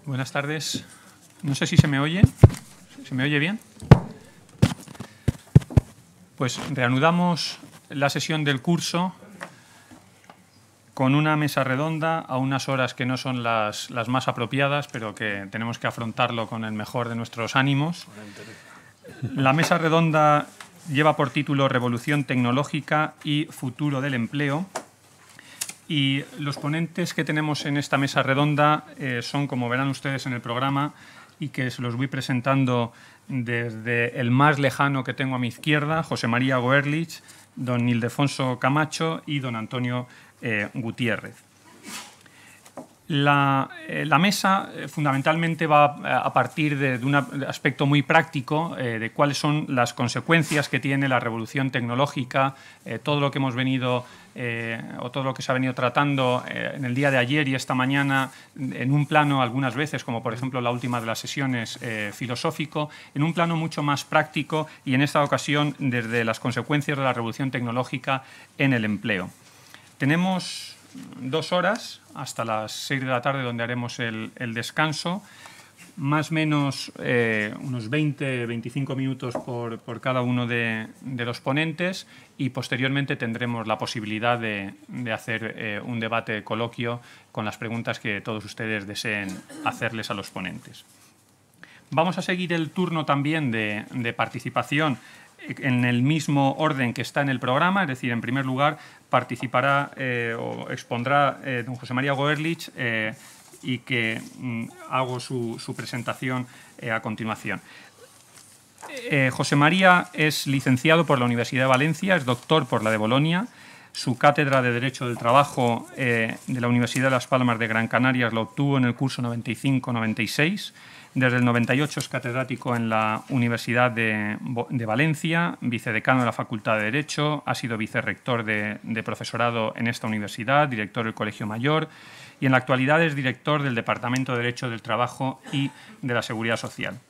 Buenas tardes. No sé si se me oye. ¿Se me oye bien? Pues reanudamos la sesión del curso con una mesa redonda a unas horas que no son las más apropiadas, pero que tenemos que afrontarlo con el mejor de nuestros ánimos. La mesa redonda lleva por título Revolución tecnológica y futuro del empleo. Y los ponentes que tenemos en esta mesa redonda son, como verán ustedes en el programa, y que se los voy presentando desde el más lejano que tengo a mi izquierda, José María Goerlich, don Ildefonso Camacho y don Antonio Gutiérrez. La mesa fundamentalmente va a partir de un aspecto muy práctico de cuáles son las consecuencias que tiene la revolución tecnológica, todo lo que hemos venido o todo lo que se ha venido tratando en el día de ayer y esta mañana en un plano algunas veces, como por ejemplo la última de las sesiones filosófico, en un plano mucho más práctico y en esta ocasión desde las consecuencias de la revolución tecnológica en el empleo. Tenemos 2 horas hasta las 6 de la tarde, donde haremos el descanso, más o menos unos 20-25 minutos por cada uno de los ponentes, y posteriormente tendremos la posibilidad de hacer un debate coloquio con las preguntas que todos ustedes deseen hacerles a los ponentes. Vamos a seguir el turno también de participación en el mismo orden que está en el programa, es decir, en primer lugar participará o expondrá don José María Goerlich y que hago su presentación a continuación. José María es licenciado por la Universidad de Valencia, es doctor por la de Bolonia. Su cátedra de Derecho del Trabajo de la Universidad de Las Palmas de Gran Canaria la obtuvo en el curso 95-96. Desde el 98 es catedrático en la Universidad de Valencia, vicedecano de la Facultad de Derecho, ha sido vicerrector de profesorado en esta universidad, director del Colegio Mayor y en la actualidad es director del Departamento de Derecho del Trabajo y de la Seguridad Social.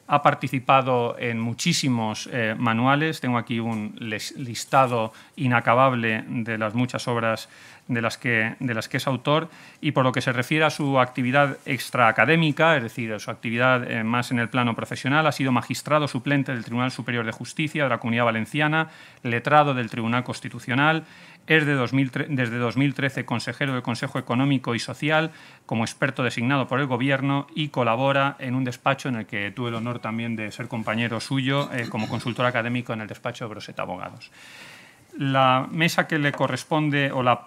Ha participado en muchísimos manuales, tengo aquí un listado inacabable de las muchas obras de las que es autor, y por lo que se refiere a su actividad extraacadémica, es decir, a su actividad más en el plano profesional, ha sido magistrado suplente del Tribunal Superior de Justicia de la Comunidad Valenciana, letrado del Tribunal Constitucional, es desde 2013 consejero del Consejo Económico y Social como experto designado por el Gobierno y colabora en un despacho en el que tuve el honor también de ser compañero suyo como consultor académico en el despacho de Broset Abogados. La mesa que le corresponde o la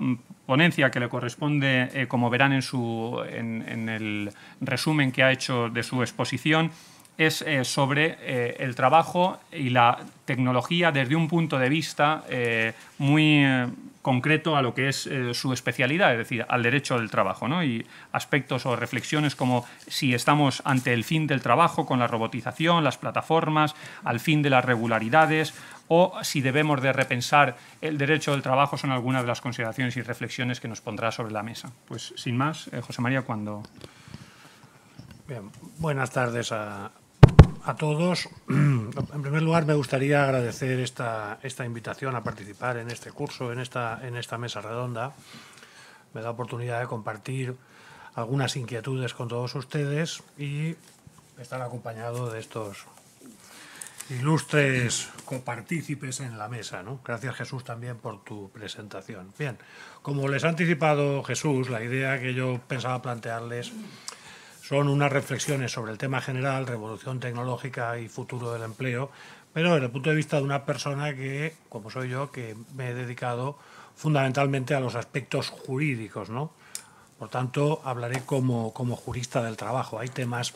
ponencia que le corresponde, como verán en el resumen que ha hecho de su exposición, es sobre el trabajo y la tecnología desde un punto de vista muy concreto a lo que es su especialidad, es decir, al derecho del trabajo, ¿no? Y aspectos o reflexiones como si estamos ante el fin del trabajo con la robotización, las plataformas, al fin de las regularidades, o si debemos de repensar el derecho del trabajo, son algunas de las consideraciones y reflexiones que nos pondrá sobre la mesa. Pues sin más, José María, cuando... Bien, buenas tardes a todos. En primer lugar, me gustaría agradecer esta invitación a participar en este curso, en esta mesa redonda. Me da oportunidad de compartir algunas inquietudes con todos ustedes y estar acompañado de estos ilustres copartícipes en la mesa, ¿no? Gracias, Jesús, también por tu presentación. Bien, como les ha anticipado Jesús, la idea que yo pensaba plantearles son unas reflexiones sobre el tema general, revolución tecnológica y futuro del empleo, pero desde el punto de vista de una persona que, como soy yo, que me he dedicado fundamentalmente a los aspectos jurídicos, ¿no? Por tanto, hablaré como jurista del trabajo. Hay temas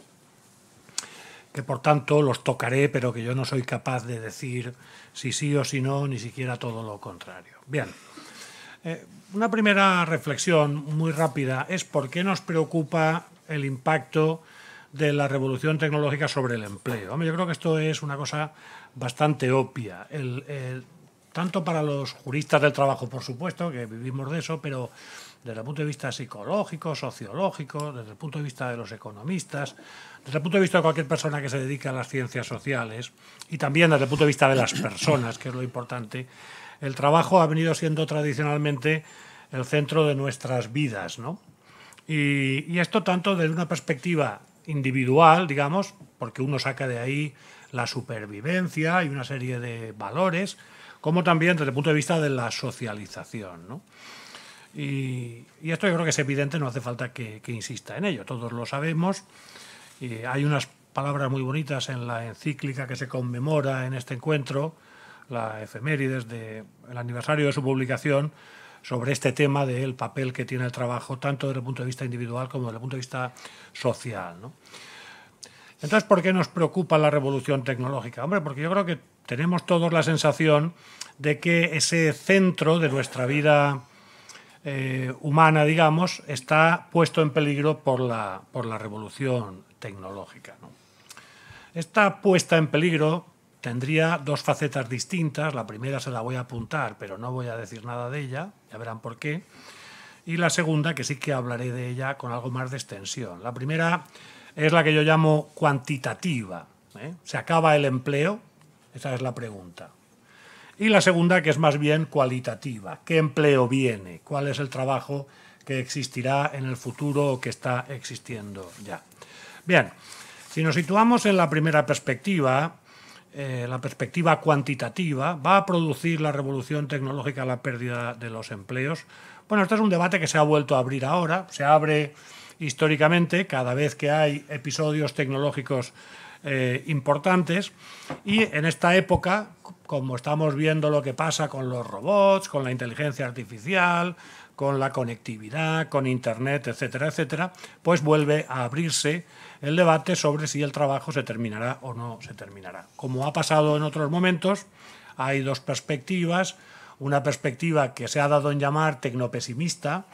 que, por tanto, los tocaré, pero que yo no soy capaz de decir si sí o si no, ni siquiera todo lo contrario. Bien. Una primera reflexión muy rápida es por qué nos preocupa el impacto de la revolución tecnológica sobre el empleo. Yo creo que esto es una cosa bastante obvia. Tanto para los juristas del trabajo, por supuesto, que vivimos de eso, pero desde el punto de vista psicológico, sociológico, desde el punto de vista de los economistas, desde el punto de vista de cualquier persona que se dedica a las ciencias sociales y también desde el punto de vista de las personas, que es lo importante, el trabajo ha venido siendo tradicionalmente el centro de nuestras vidas, ¿no? Y esto tanto desde una perspectiva individual, digamos, porque uno saca de ahí la supervivencia y una serie de valores, como también desde el punto de vista de la socialización, ¿no? Y esto yo creo que es evidente, no hace falta que insista en ello, todos lo sabemos. Y hay unas palabras muy bonitas en la encíclica que se conmemora en este encuentro, la efemérides del aniversario de su publicación, sobre este tema del papel que tiene el trabajo, tanto desde el punto de vista individual como desde el punto de vista social, ¿no? Entonces, ¿por qué nos preocupa la revolución tecnológica? Hombre, porque yo creo que tenemos todos la sensación de que ese centro de nuestra vida humana, digamos, está puesto en peligro por la revolución tecnológica, ¿no? Esta puesta en peligro tendría dos facetas distintas. La primera se la voy a apuntar, pero no voy a decir nada de ella, ya verán por qué. Y la segunda, que sí que hablaré de ella con algo más de extensión. La primera es la que yo llamo cuantitativa, ¿eh? ¿Se acaba el empleo? Esa es la pregunta. Y la segunda, que es más bien cualitativa. ¿Qué empleo viene? ¿Cuál es el trabajo que existirá en el futuro o que está existiendo ya? Bien, si nos situamos en la primera perspectiva, la perspectiva cuantitativa, ¿va a producir la revolución tecnológica la pérdida de los empleos? Bueno, este es un debate que se ha vuelto a abrir ahora, se abre históricamente cada vez que hay episodios tecnológicos importantes, y en esta época, como estamos viendo lo que pasa con los robots, con la inteligencia artificial, con la conectividad, con Internet, etcétera, etcétera, pues vuelve a abrirse el debate sobre si el trabajo se terminará o no se terminará. Como ha pasado en otros momentos, hay dos perspectivas, una perspectiva que se ha dado en llamar tecnopesimista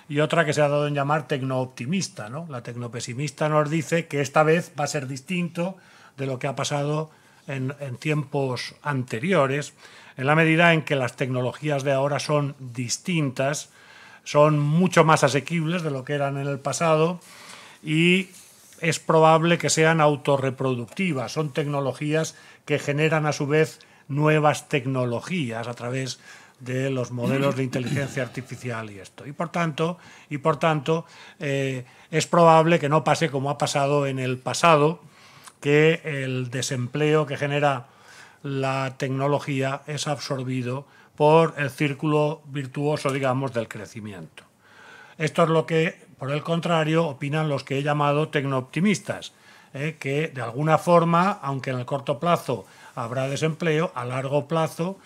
y otra que se ha dado en llamar tecnooptimista, ¿no? La tecnopesimista nos dice que esta vez va a ser distinto de lo que ha pasado en tiempos anteriores, en la medida en que las tecnologías de ahora son distintas, son mucho más asequibles de lo que eran en el pasado y es probable que sean autorreproductivas. Son tecnologías que generan a su vez nuevas tecnologías a través de los modelos de inteligencia artificial y esto. Y por tanto es probable que no pase como ha pasado en el pasado, que el desempleo que genera la tecnología es absorbido por el círculo virtuoso, digamos, del crecimiento. Esto es lo que, por el contrario, opinan los que he llamado tecnooptimistas, que de alguna forma, aunque en el corto plazo habrá desempleo, a largo plazo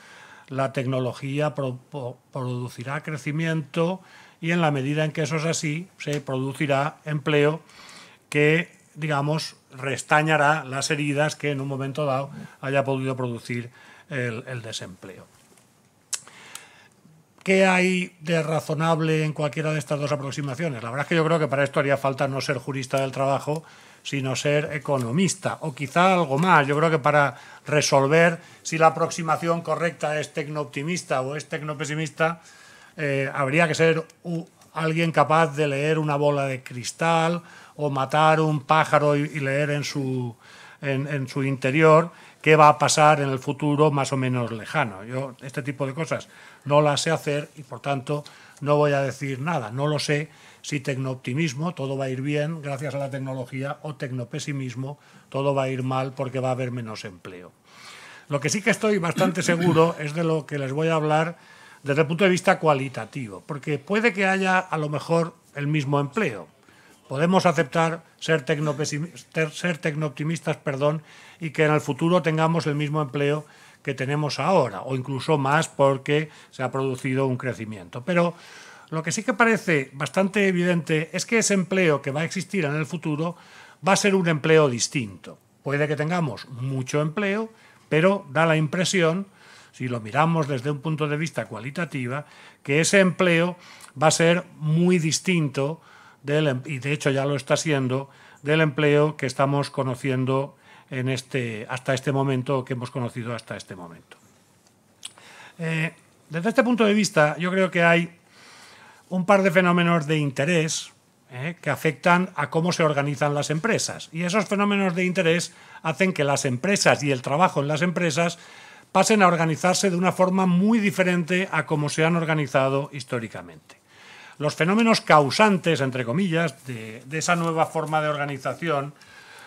la tecnología producirá crecimiento y en la medida en que eso es así, se producirá empleo que, digamos, restañará las heridas que en un momento dado haya podido producir el desempleo. ¿Qué hay de razonable en cualquiera de estas dos aproximaciones? La verdad es que yo creo que para esto haría falta no ser jurista del trabajo, sino ser economista, o quizá algo más. Yo creo que para resolver si la aproximación correcta es tecnooptimista o es tecnopesimista, habría que ser alguien capaz de leer una bola de cristal o matar un pájaro y leer en su interior qué va a pasar en el futuro más o menos lejano. Yo este tipo de cosas no las sé hacer y por tanto no voy a decir nada. No lo sé si tecnooptimismo, todo va a ir bien gracias a la tecnología, o tecnopesimismo, todo va a ir mal porque va a haber menos empleo. Lo que sí que estoy bastante seguro es de lo que les voy a hablar desde el punto de vista cualitativo, porque puede que haya a lo mejor el mismo empleo. Podemos aceptar ser tecnooptimistas, y que en el futuro tengamos el mismo empleo que tenemos ahora, o incluso más porque se ha producido un crecimiento. Pero lo que sí que parece bastante evidente es que ese empleo que va a existir en el futuro va a ser un empleo distinto. Puede que tengamos mucho empleo, pero da la impresión, si lo miramos desde un punto de vista cualitativo, que ese empleo va a ser muy distinto y de hecho ya lo está siendo, del empleo que estamos conociendo hasta este momento, que hemos conocido hasta este momento. Desde este punto de vista, yo creo que hay un par de fenómenos de interés que afectan a cómo se organizan las empresas. Y esos fenómenos de interés hacen que las empresas y el trabajo en las empresas pasen a organizarse de una forma muy diferente a cómo se han organizado históricamente. los fenómenos causantes, entre comillas, de esa nueva forma de organización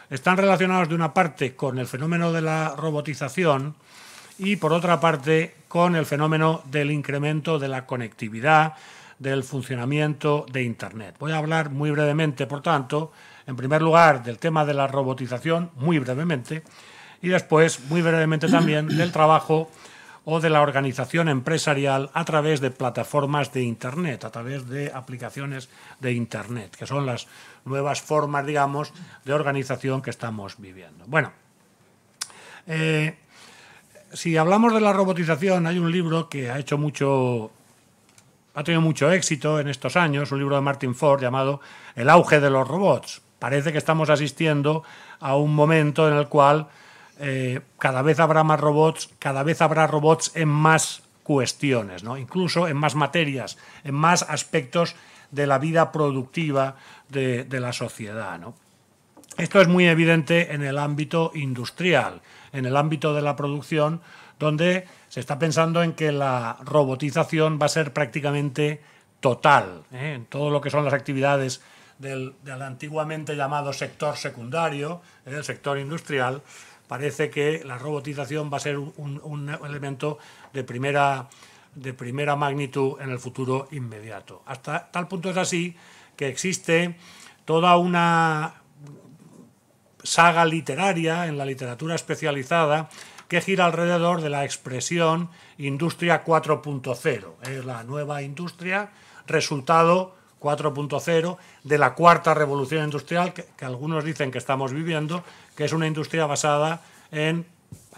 están relacionados de una parte con el fenómeno de la robotización y por otra parte con el fenómeno del incremento de la conectividad, del funcionamiento de Internet. Voy a hablar muy brevemente, por tanto, en primer lugar del tema de la robotización, muy brevemente, y después, muy brevemente también, del trabajo o de la organización empresarial a través de plataformas de Internet, a través de aplicaciones de Internet, que son las nuevas formas, digamos, de organización que estamos viviendo. Bueno, si hablamos de la robotización, hay un libro que ha tenido mucho éxito en estos años, un libro de Martin Ford llamado El auge de los robots. Parece que estamos asistiendo a un momento en el cual cada vez habrá más robots, cada vez habrá robots en más cuestiones, ¿no? Incluso en más materias, en más aspectos de la vida productiva de la sociedad, ¿no? Esto es muy evidente en el ámbito industrial, en el ámbito de la producción, donde se está pensando en que la robotización va a ser prácticamente total, en todo lo que son las actividades del antiguamente llamado sector secundario, el sector industrial. Parece que la robotización va a ser un elemento de primera magnitud en el futuro inmediato. Hasta tal punto es así que existe toda una saga literaria en la literatura especializada que gira alrededor de la expresión industria 4.0. Es la nueva industria, resultado 4.0 de la cuarta revolución industrial que algunos dicen que estamos viviendo, que es una industria basada en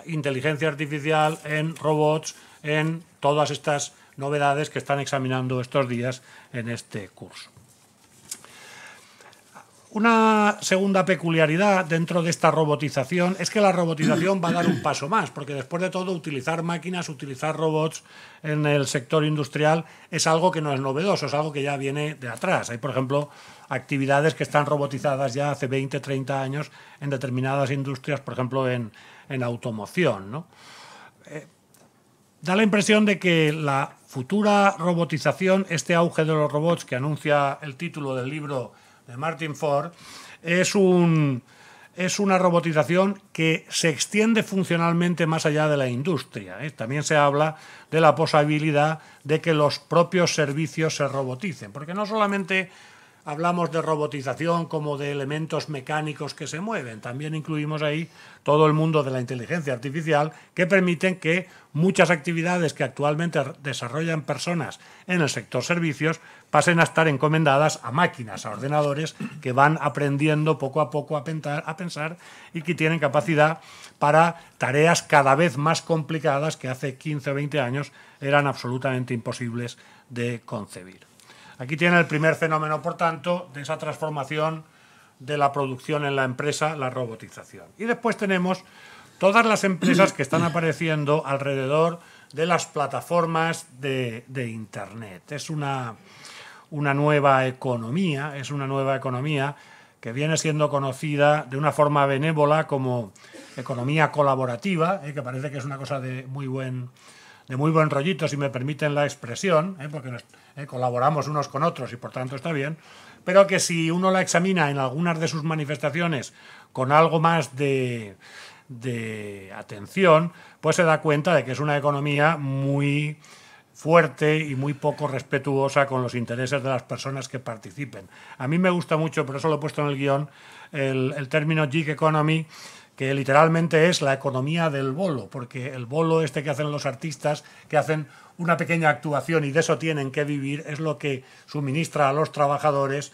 inteligencia artificial, en robots, en todas estas novedades que están examinando estos días en este curso. Una segunda peculiaridad dentro de esta robotización es que la robotización va a dar un paso más, porque después de todo utilizar máquinas, utilizar robots en el sector industrial es algo que no es novedoso, es algo que ya viene de atrás. Hay, por ejemplo, actividades que están robotizadas ya hace 20, 30 años en determinadas industrias, por ejemplo en automoción, ¿no? Da la impresión de que la futura robotización, este auge de los robots que anuncia el título del libro de Martin Ford, es una robotización que se extiende funcionalmente más allá de la industria. También se habla de la posibilidad de que los propios servicios se roboticen, porque no solamente hablamos de robotización como de elementos mecánicos que se mueven, también incluimos ahí todo el mundo de la inteligencia artificial que permiten que muchas actividades que actualmente desarrollan personas en el sector servicios pasen a estar encomendadas a máquinas, a ordenadores que van aprendiendo poco a poco a pensar y que tienen capacidad para tareas cada vez más complicadas que hace 15 o 20 años eran absolutamente imposibles de concebir. Aquí tiene el primer fenómeno, por tanto, de esa transformación de la producción en la empresa, la robotización. Y después tenemos todas las empresas que están apareciendo alrededor de las plataformas de Internet. Es una nueva economía, que viene siendo conocida de una forma benévola como economía colaborativa, que parece que es una cosa de muy buen rollito, si me permiten la expresión, porque colaboramos unos con otros y por tanto está bien, pero que si uno la examina en algunas de sus manifestaciones con algo más de atención, pues se da cuenta de que es una economía muy fuerte y muy poco respetuosa con los intereses de las personas que participen. A mí me gusta mucho, por eso lo he puesto en el guión, el término gig economy, que literalmente es la economía del bolo, porque el bolo este que hacen los artistas, que hacen una pequeña actuación y de eso tienen que vivir, es lo que suministra a los trabajadores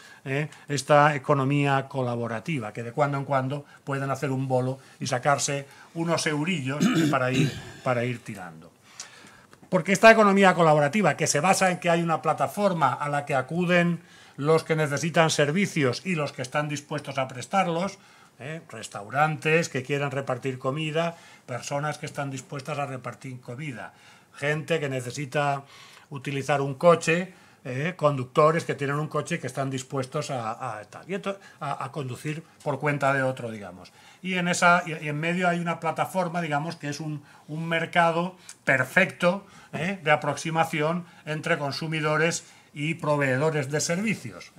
esta economía colaborativa, que de cuando en cuando pueden hacer un bolo y sacarse unos eurillos para ir tirando. Porque esta economía colaborativa, que se basa en que hay una plataforma a la que acuden los que necesitan servicios y los que están dispuestos a prestarlos, restaurantes que quieran repartir comida, personas que están dispuestas a repartir comida, gente que necesita utilizar un coche, conductores que tienen un coche que están dispuestos a conducir por cuenta de otro, digamos. Y en medio hay una plataforma, digamos, que es un mercado perfecto de aproximación entre consumidores y proveedores de servicios.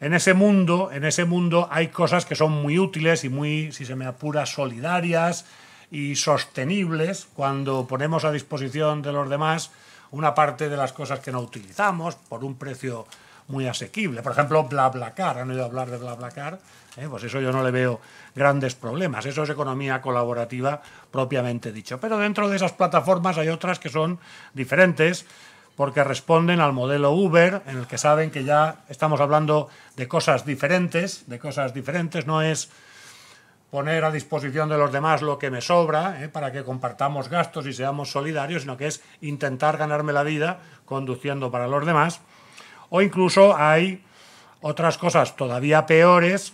En ese mundo hay cosas que son muy útiles y muy, si se me apura, solidarias y sostenibles cuando ponemos a disposición de los demás una parte de las cosas que no utilizamos por un precio muy asequible. Por ejemplo, BlaBlaCar. ¿Han oído hablar de BlaBlaCar? Pues eso yo no le veo grandes problemas. Eso es economía colaborativa propiamente dicho. Pero dentro de esas plataformas hay otras que son diferentes porque responden al modelo Uber, en el que saben que ya estamos hablando de cosas diferentes, no es poner a disposición de los demás lo que me sobra, para que compartamos gastos y seamos solidarios, sino que es intentar ganarme la vida conduciendo para los demás. O incluso hay otras cosas todavía peores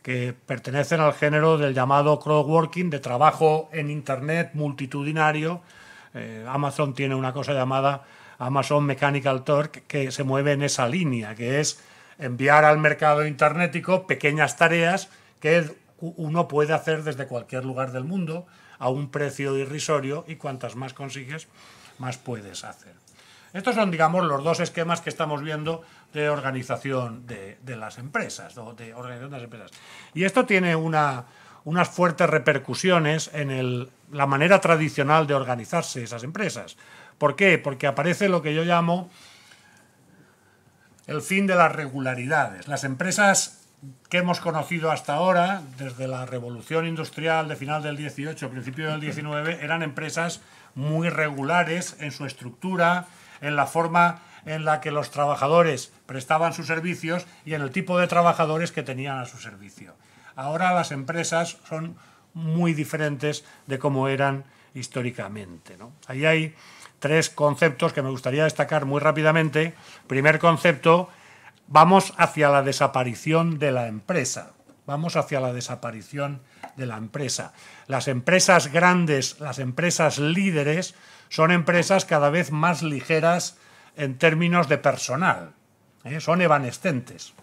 que pertenecen al género del llamado crowdworking, de trabajo en Internet multitudinario. Amazon tiene una cosa llamada Amazon Mechanical Turk que se mueve en esa línea, que es enviar al mercado internético pequeñas tareas que uno puede hacer desde cualquier lugar del mundo a un precio irrisorio, y cuantas más consigues, más puedes hacer. Estos son, digamos, los dos esquemas que estamos viendo de organización de las empresas, Y esto tiene unas fuertes repercusiones en la manera tradicional de organizarse esas empresas. ¿Por qué? Porque aparece lo que yo llamo el fin de las regularidades. Las empresas que hemos conocido hasta ahora, desde la revolución industrial de final del 18, principio del 19, eran empresas muy regulares en su estructura, en la forma en la que los trabajadores prestaban sus servicios y en el tipo de trabajadores que tenían a su servicio. Ahora las empresas son muy diferentes de cómo eran históricamente, ¿no? Ahí hay tres conceptos que me gustaría destacar muy rápidamente. Primer concepto: vamos hacia la desaparición de la empresa. Vamos hacia la desaparición de la empresa. Las empresas grandes, las empresas líderes, son empresas cada vez más ligeras en términos de personal. Son evanescentes.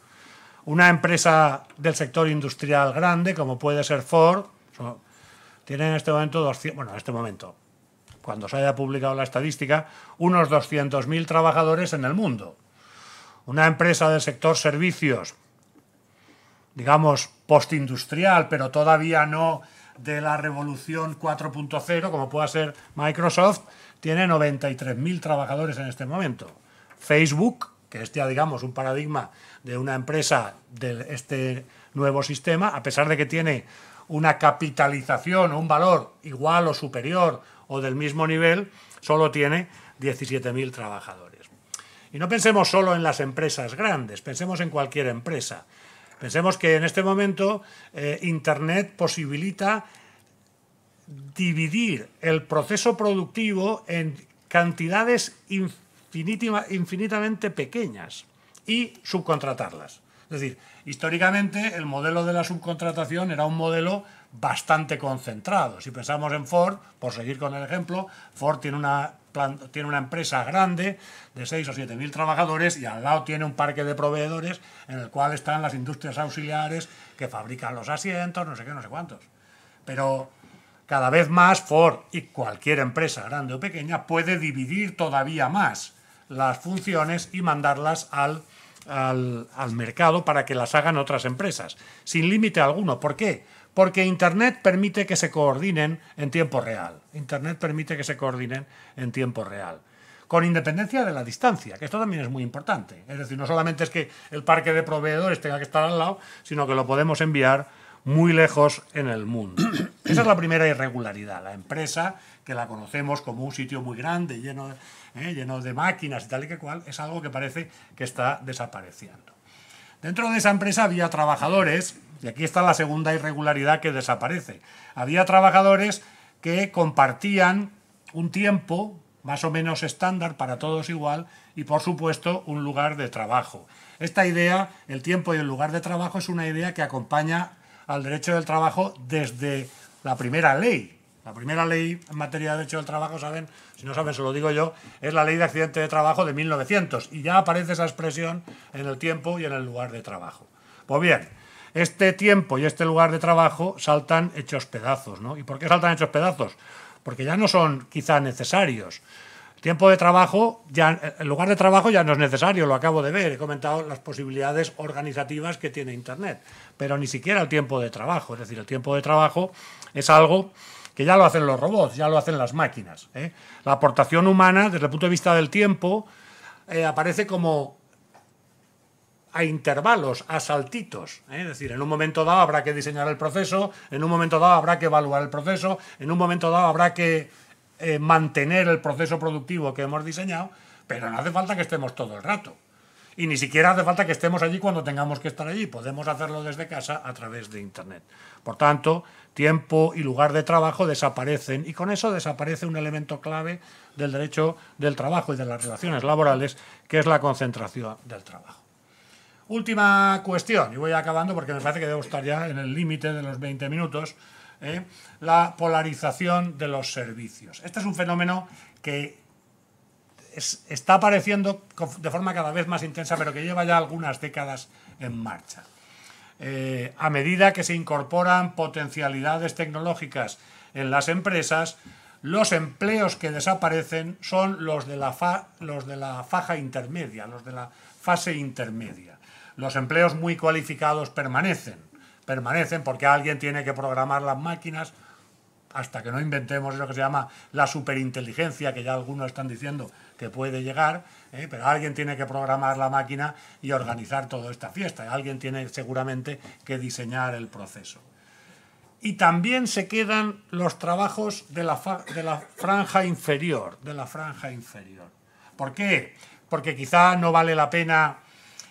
Una empresa del sector industrial grande, como puede ser Ford, tiene en este momento, cuando se haya publicado la estadística, unos 200.000 trabajadores en el mundo. Una empresa del sector servicios, digamos, postindustrial, pero todavía no de la revolución 4.0, como pueda ser Microsoft, tiene 93.000 trabajadores en este momento. Facebook, que es ya, digamos, un paradigma de una empresa de este nuevo sistema, a pesar de que tiene una capitalización o un valor igual o superior o del mismo nivel, solo tiene 17.000 trabajadores. Y no pensemos solo en las empresas grandes, pensemos en cualquier empresa. Pensemos que en este momento Internet posibilita dividir el proceso productivo en cantidades infinitamente pequeñas y subcontratarlas. Es decir, históricamente el modelo de la subcontratación era un modelo bastante concentrado. Si pensamos en Ford, por seguir con el ejemplo, Ford tiene una empresa grande de 6 o 7.000 trabajadores y al lado tiene un parque de proveedores en el cual están las industrias auxiliares que fabrican los asientos, no sé qué, no sé cuántos. Pero cada vez más Ford y cualquier empresa grande o pequeña puede dividir todavía más las funciones y mandarlas al mercado para que las hagan otras empresas, sin límite alguno. ¿Por qué? Porque Internet permite que se coordinen en tiempo real. Internet permite que se coordinen en tiempo real, con independencia de la distancia, que esto también es muy importante. Es decir, no solamente es que el parque de proveedores tenga que estar al lado, sino que lo podemos enviar muy lejos en el mundo. Esa es la primera irregularidad. La empresa, que la conocemos como un sitio muy grande, lleno de máquinas y tal y que cual, es algo que parece que está desapareciendo. Dentro de esa empresa había trabajadores, y aquí está la segunda irregularidad que desaparece. Había trabajadores que compartían un tiempo más o menos estándar para todos igual y, por supuesto, un lugar de trabajo. Esta idea, el tiempo y el lugar de trabajo, es una idea que acompaña al derecho del trabajo desde la primera ley. La primera ley en materia de derecho del trabajo, saben, si no saben se lo digo yo, es la ley de accidente de trabajo de 1900 y ya aparece esa expresión en el tiempo y en el lugar de trabajo. Pues bien, este tiempo y este lugar de trabajo saltan hechos pedazos, ¿no? ¿Y por qué saltan hechos pedazos? Porque ya no son quizá necesarios. Tiempo de trabajo, ya, el lugar de trabajo ya no es necesario, lo acabo de ver, he comentado las posibilidades organizativas que tiene Internet, pero ni siquiera el tiempo de trabajo, es decir, el tiempo de trabajo es algo que ya lo hacen los robots, ya lo hacen las máquinas. La aportación humana, desde el punto de vista del tiempo, aparece como a intervalos, a saltitos. Es decir, en un momento dado habrá que diseñar el proceso, en un momento dado habrá que evaluar el proceso, en un momento dado habrá que mantener el proceso productivo que hemos diseñado, pero no hace falta que estemos todo el rato. Y ni siquiera hace falta que estemos allí cuando tengamos que estar allí. Podemos hacerlo desde casa a través de Internet. Por tanto, tiempo y lugar de trabajo desaparecen y con eso desaparece un elemento clave del derecho del trabajo y de las relaciones laborales, que es la concentración del trabajo. Última cuestión, y voy acabando porque me parece que debo estar ya en el límite de los 20 minutos, la polarización de los servicios. Este es un fenómeno que está apareciendo de forma cada vez más intensa, pero que lleva ya algunas décadas en marcha. A medida que se incorporan potencialidades tecnológicas en las empresas, los empleos que desaparecen son los de la faja intermedia, los de la fase intermedia. Los empleos muy cualificados permanecen porque alguien tiene que programar las máquinas hasta que no inventemos eso que se llama la superinteligencia, que ya algunos están diciendo que puede llegar, pero alguien tiene que programar la máquina y organizar toda esta fiesta, y alguien tiene seguramente que diseñar el proceso. Y también se quedan los trabajos de la franja inferior, ¿Por qué? Porque quizá no vale la pena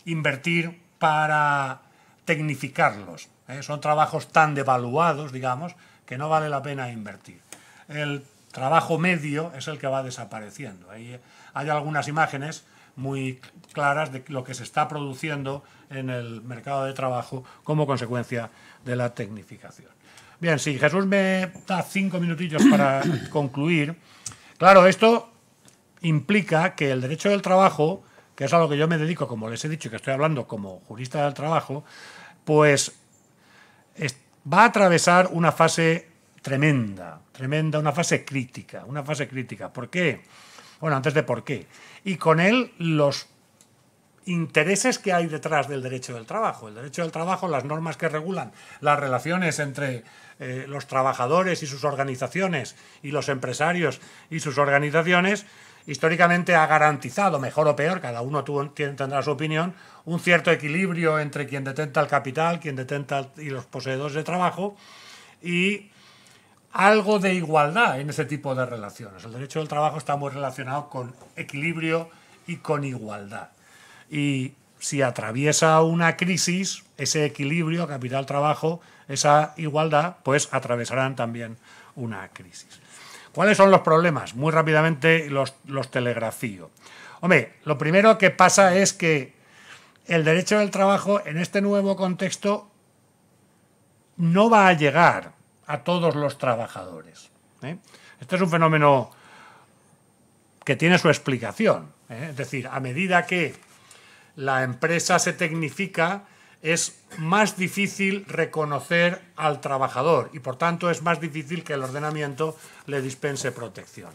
invertir para tecnificarlos. Son trabajos tan devaluados, digamos, que no vale la pena invertir. El trabajo medio es el que va desapareciendo. Hay algunas imágenes muy claras de lo que se está produciendo en el mercado de trabajo como consecuencia de la tecnificación. Bien, si Jesús me da 5 minutillos para concluir, claro, esto implica que el derecho del trabajo, que es a lo que yo me dedico, como les he dicho, y que estoy hablando como jurista del trabajo, pues va a atravesar una fase tremenda, una fase crítica. ¿Por qué? Bueno, antes de por qué. Y con él los intereses que hay detrás del derecho del trabajo. El derecho del trabajo, las normas que regulan las relaciones entre los trabajadores y sus organizaciones y los empresarios y sus organizaciones, históricamente ha garantizado, mejor o peor, cada uno tendrá su opinión, un cierto equilibrio entre quien detenta el capital, y los poseedores de trabajo, y algo de igualdad en ese tipo de relaciones. El derecho del trabajo está muy relacionado con equilibrio y con igualdad. Y si atraviesa una crisis, ese equilibrio, capital-trabajo, esa igualdad, pues atravesarán también una crisis. ¿Cuáles son los problemas? Muy rápidamente los telegrafío. Hombre, lo primero que pasa es que el derecho del trabajo en este nuevo contexto no va a llegar a todos los trabajadores. Este es un fenómeno que tiene su explicación. Es decir, a medida que la empresa se tecnifica, es más difícil reconocer al trabajador y, por tanto, es más difícil que el ordenamiento le dispense protección.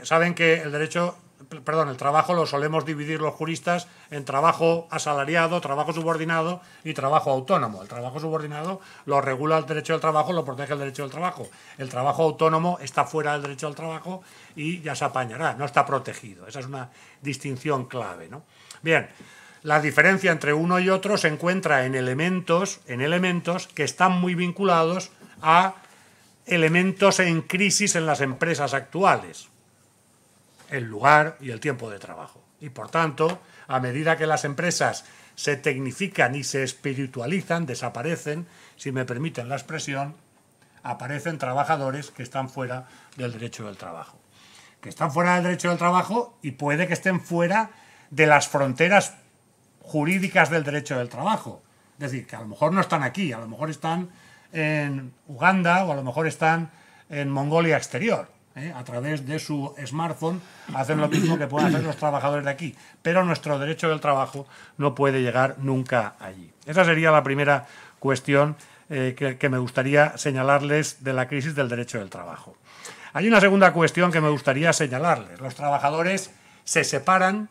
Saben que el trabajo lo solemos dividir los juristas en trabajo asalariado, trabajo subordinado y trabajo autónomo. El trabajo subordinado lo regula el derecho del trabajo, lo protege el derecho del trabajo. El trabajo autónomo está fuera del derecho del trabajo y ya se apañará, no está protegido. Esa es una distinción clave, ¿no? Bien, la diferencia entre uno y otro se encuentra en elementos que están muy vinculados a elementos en crisis en las empresas actuales. El lugar y el tiempo de trabajo. Y por tanto, a medida que las empresas se tecnifican y se espiritualizan, desaparecen, si me permiten la expresión, aparecen trabajadores que están fuera del derecho del trabajo. Que están fuera del derecho del trabajo y puede que estén fuera de las fronteras jurídicas del derecho del trabajo. Es decir, que a lo mejor no están aquí, a lo mejor están en Uganda o a lo mejor están en Mongolia exterior. A través de su smartphone hacen lo mismo que pueden hacer los trabajadores de aquí, pero nuestro derecho del trabajo no puede llegar nunca allí. Esa sería la primera cuestión que me gustaría señalarles de la crisis del derecho del trabajo. Hay una segunda cuestión que me gustaría señalarles. Los trabajadores se separan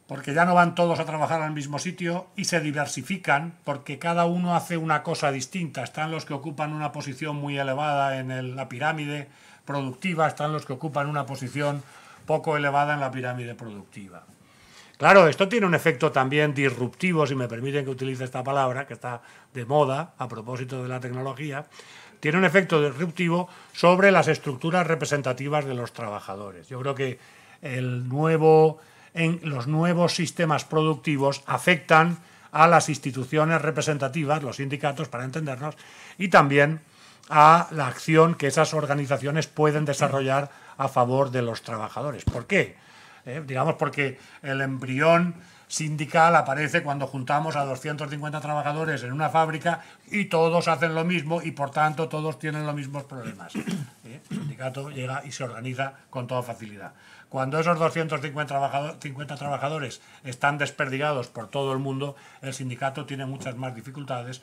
porque ya no van todos a trabajar al mismo sitio y se diversifican porque cada uno hace una cosa distinta. Están los que ocupan una posición muy elevada en la pirámide productiva, están los que ocupan una posición poco elevada en la pirámide productiva. Claro, esto tiene un efecto también disruptivo, si me permiten que utilice esta palabra, que está de moda a propósito de la tecnología, tiene un efecto disruptivo sobre las estructuras representativas de los trabajadores. Yo creo que los nuevos sistemas productivos afectan a las instituciones representativas, los sindicatos, para entendernos, y también a la acción que esas organizaciones pueden desarrollar a favor de los trabajadores. ¿Por qué? Digamos porque el embrión sindical aparece cuando juntamos a 250 trabajadores en una fábrica y todos hacen lo mismo y por tanto todos tienen los mismos problemas. El sindicato llega y se organiza con toda facilidad. Cuando esos 250 trabajadores están desperdigados por todo el mundo, el sindicato tiene muchas más dificultades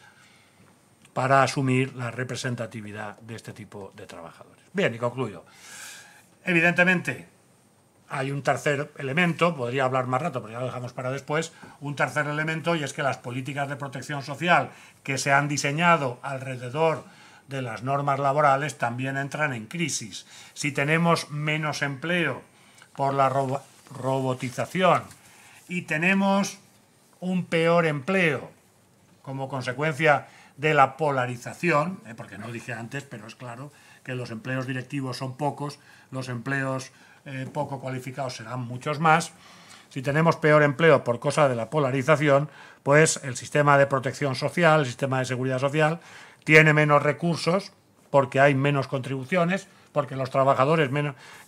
para asumir la representatividad de este tipo de trabajadores. Bien, y concluyo. Evidentemente, hay un tercer elemento, podría hablar más rato, pero ya lo dejamos para después, un tercer elemento, y es que las políticas de protección social que se han diseñado alrededor de las normas laborales también entran en crisis. Si tenemos menos empleo por la robotización y tenemos un peor empleo como consecuencia de la polarización, porque no dije antes, pero es claro que los empleos directivos son pocos, los empleos poco cualificados serán muchos más. Si tenemos peor empleo por causa de la polarización, pues el sistema de protección social, el sistema de seguridad social, tiene menos recursos porque hay menos contribuciones, porque los trabajadores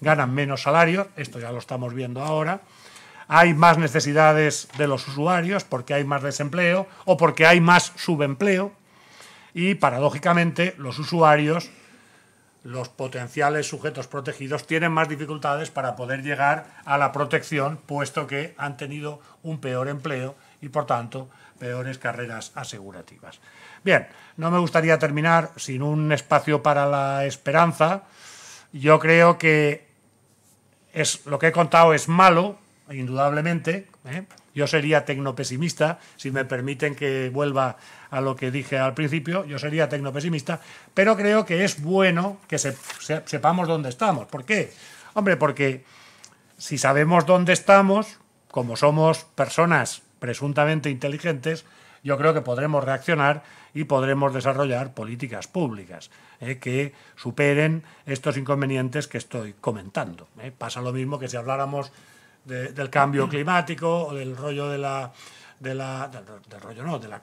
ganan menos salarios, esto ya lo estamos viendo ahora. Hay más necesidades de los usuarios porque hay más desempleo o porque hay más subempleo. Y, paradójicamente, los usuarios, los potenciales sujetos protegidos, tienen más dificultades para poder llegar a la protección, puesto que han tenido un peor empleo y, por tanto, peores carreras asegurativas. Bien, no me gustaría terminar sin un espacio para la esperanza. Yo creo que lo que he contado es malo, indudablemente. Yo sería tecnopesimista, si me permiten que vuelva a lo que dije al principio, yo sería tecnopesimista, pero creo que es bueno que sepamos dónde estamos. ¿Por qué? Hombre, porque si sabemos dónde estamos, como somos personas presuntamente inteligentes, yo creo que podremos reaccionar y podremos desarrollar políticas públicas que superen estos inconvenientes que estoy comentando. Pasa lo mismo que si habláramos del cambio climático o del rollo de la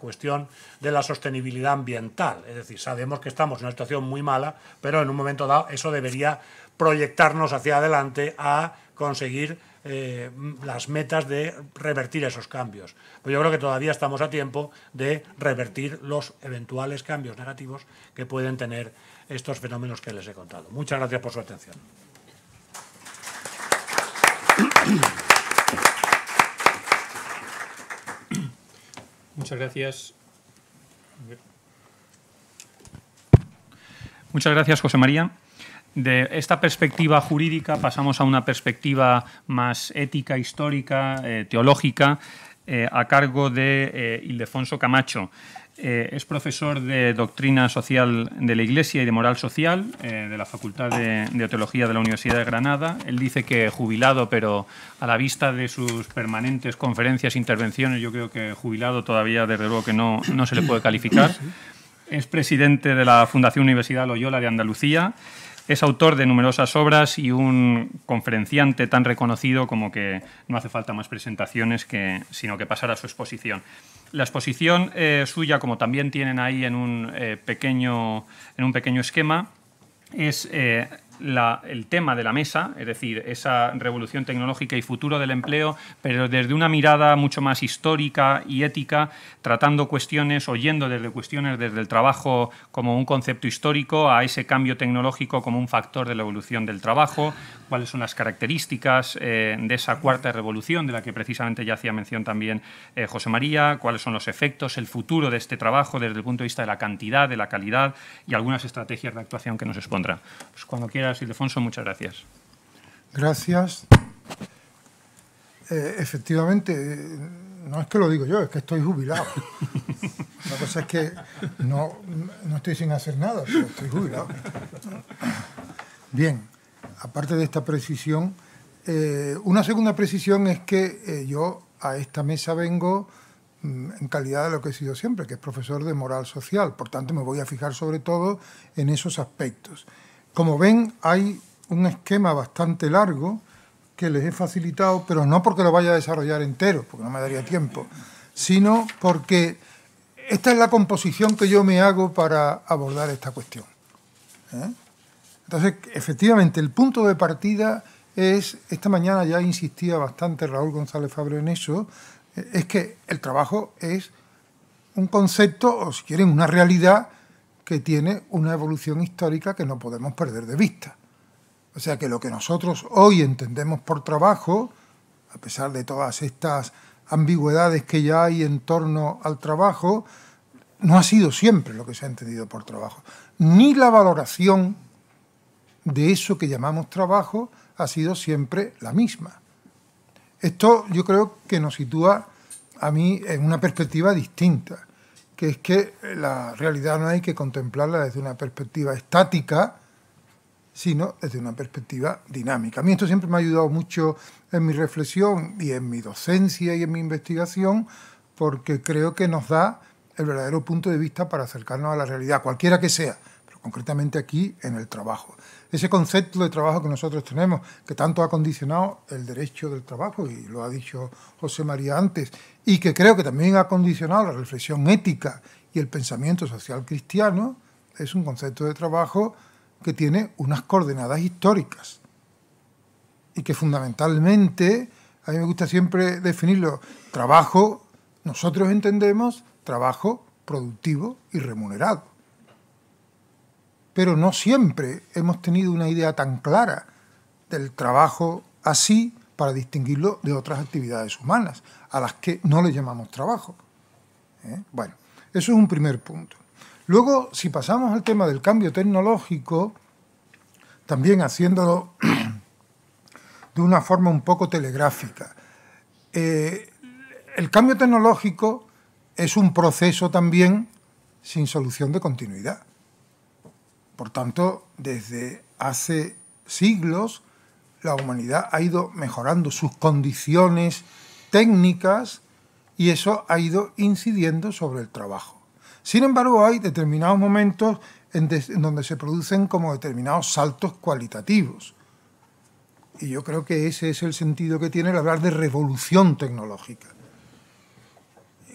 cuestión de la sostenibilidad ambiental. Es decir, sabemos que estamos en una situación muy mala, pero en un momento dado eso debería proyectarnos hacia adelante a conseguir las metas de revertir esos cambios. Pero yo creo que todavía estamos a tiempo de revertir los eventuales cambios negativos que pueden tener estos fenómenos que les he contado. Muchas gracias por su atención. Muchas gracias. Muchas gracias, José María. De esta perspectiva jurídica pasamos a una perspectiva más ética, histórica, teológica, a cargo de Ildefonso Camacho. Es profesor de Doctrina Social de la Iglesia y de Moral Social de la Facultad de Teología de la Universidad de Granada. Él dice que jubilado, pero a la vista de sus permanentes conferencias e intervenciones, yo creo que jubilado todavía, desde luego, que no se le puede calificar. Es presidente de la Fundación Universidad Loyola de Andalucía. Es autor de numerosas obras y un conferenciante tan reconocido como que no hace falta más presentaciones sino que pasar a su exposición. La exposición suya, como también tienen ahí en un pequeño esquema, es el tema de la mesa, es decir, esa revolución tecnológica y futuro del empleo, pero desde una mirada mucho más histórica y ética, tratando cuestiones, oyendo desde cuestiones desde el trabajo como un concepto histórico a ese cambio tecnológico como un factor de la evolución del trabajo, cuáles son las características de esa cuarta revolución de la que precisamente ya hacía mención también José María, cuáles son los efectos, el futuro de este trabajo desde el punto de vista de la cantidad, de la calidad y algunas estrategias de actuación que nos expondrá. Pues cuando quieras, Ildefonso, muchas gracias. Gracias. Efectivamente, no es que lo digo yo, es que estoy jubilado. La cosa es que no estoy sin hacer nada, pero estoy jubilado. Bien, aparte de esta precisión, una segunda precisión es que yo a esta mesa vengo en calidad de lo que he sido siempre, que es profesor de moral social. Por tanto, me voy a fijar sobre todo en esos aspectos. Como ven, hay un esquema bastante largo que les he facilitado, pero no porque lo vaya a desarrollar entero, porque no me daría tiempo, sino porque esta es la composición que yo me hago para abordar esta cuestión. Entonces, efectivamente, el punto de partida es, esta mañana ya insistía bastante Raúl González Fabre en eso, es que el trabajo es un concepto, o si quieren, una realidad que tiene una evolución histórica que no podemos perder de vista. O sea que lo que nosotros hoy entendemos por trabajo, a pesar de todas estas ambigüedades que ya hay en torno al trabajo, no ha sido siempre lo que se ha entendido por trabajo. Ni la valoración de eso que llamamos trabajo ha sido siempre la misma. Esto yo creo que nos sitúa a mí en una perspectiva distinta, que es que la realidad no hay que contemplarla desde una perspectiva estática, sino desde una perspectiva dinámica. A mí esto siempre me ha ayudado mucho en mi reflexión y en mi docencia y en mi investigación, porque creo que nos da el verdadero punto de vista para acercarnos a la realidad, cualquiera que sea, pero concretamente aquí en el trabajo. Ese concepto de trabajo que nosotros tenemos, que tanto ha condicionado el derecho del trabajo, y lo ha dicho José María antes, y que creo que también ha condicionado la reflexión ética y el pensamiento social cristiano, es un concepto de trabajo que tiene unas coordenadas históricas y que fundamentalmente, a mí me gusta siempre definirlo, trabajo, nosotros entendemos trabajo productivo y remunerado. Pero no siempre hemos tenido una idea tan clara del trabajo así para distinguirlo de otras actividades humanas, a las que no le llamamos trabajo. Bueno, eso es un primer punto. Luego, si pasamos al tema del cambio tecnológico, también haciéndolo de una forma un poco telegráfica, el cambio tecnológico es un proceso también sin solución de continuidad. Por tanto, desde hace siglos, la humanidad ha ido mejorando sus condiciones técnicas y eso ha ido incidiendo sobre el trabajo. Sin embargo, hay determinados momentos en donde se producen como determinados saltos cualitativos. Y yo creo que ese es el sentido que tiene el hablar de revolución tecnológica.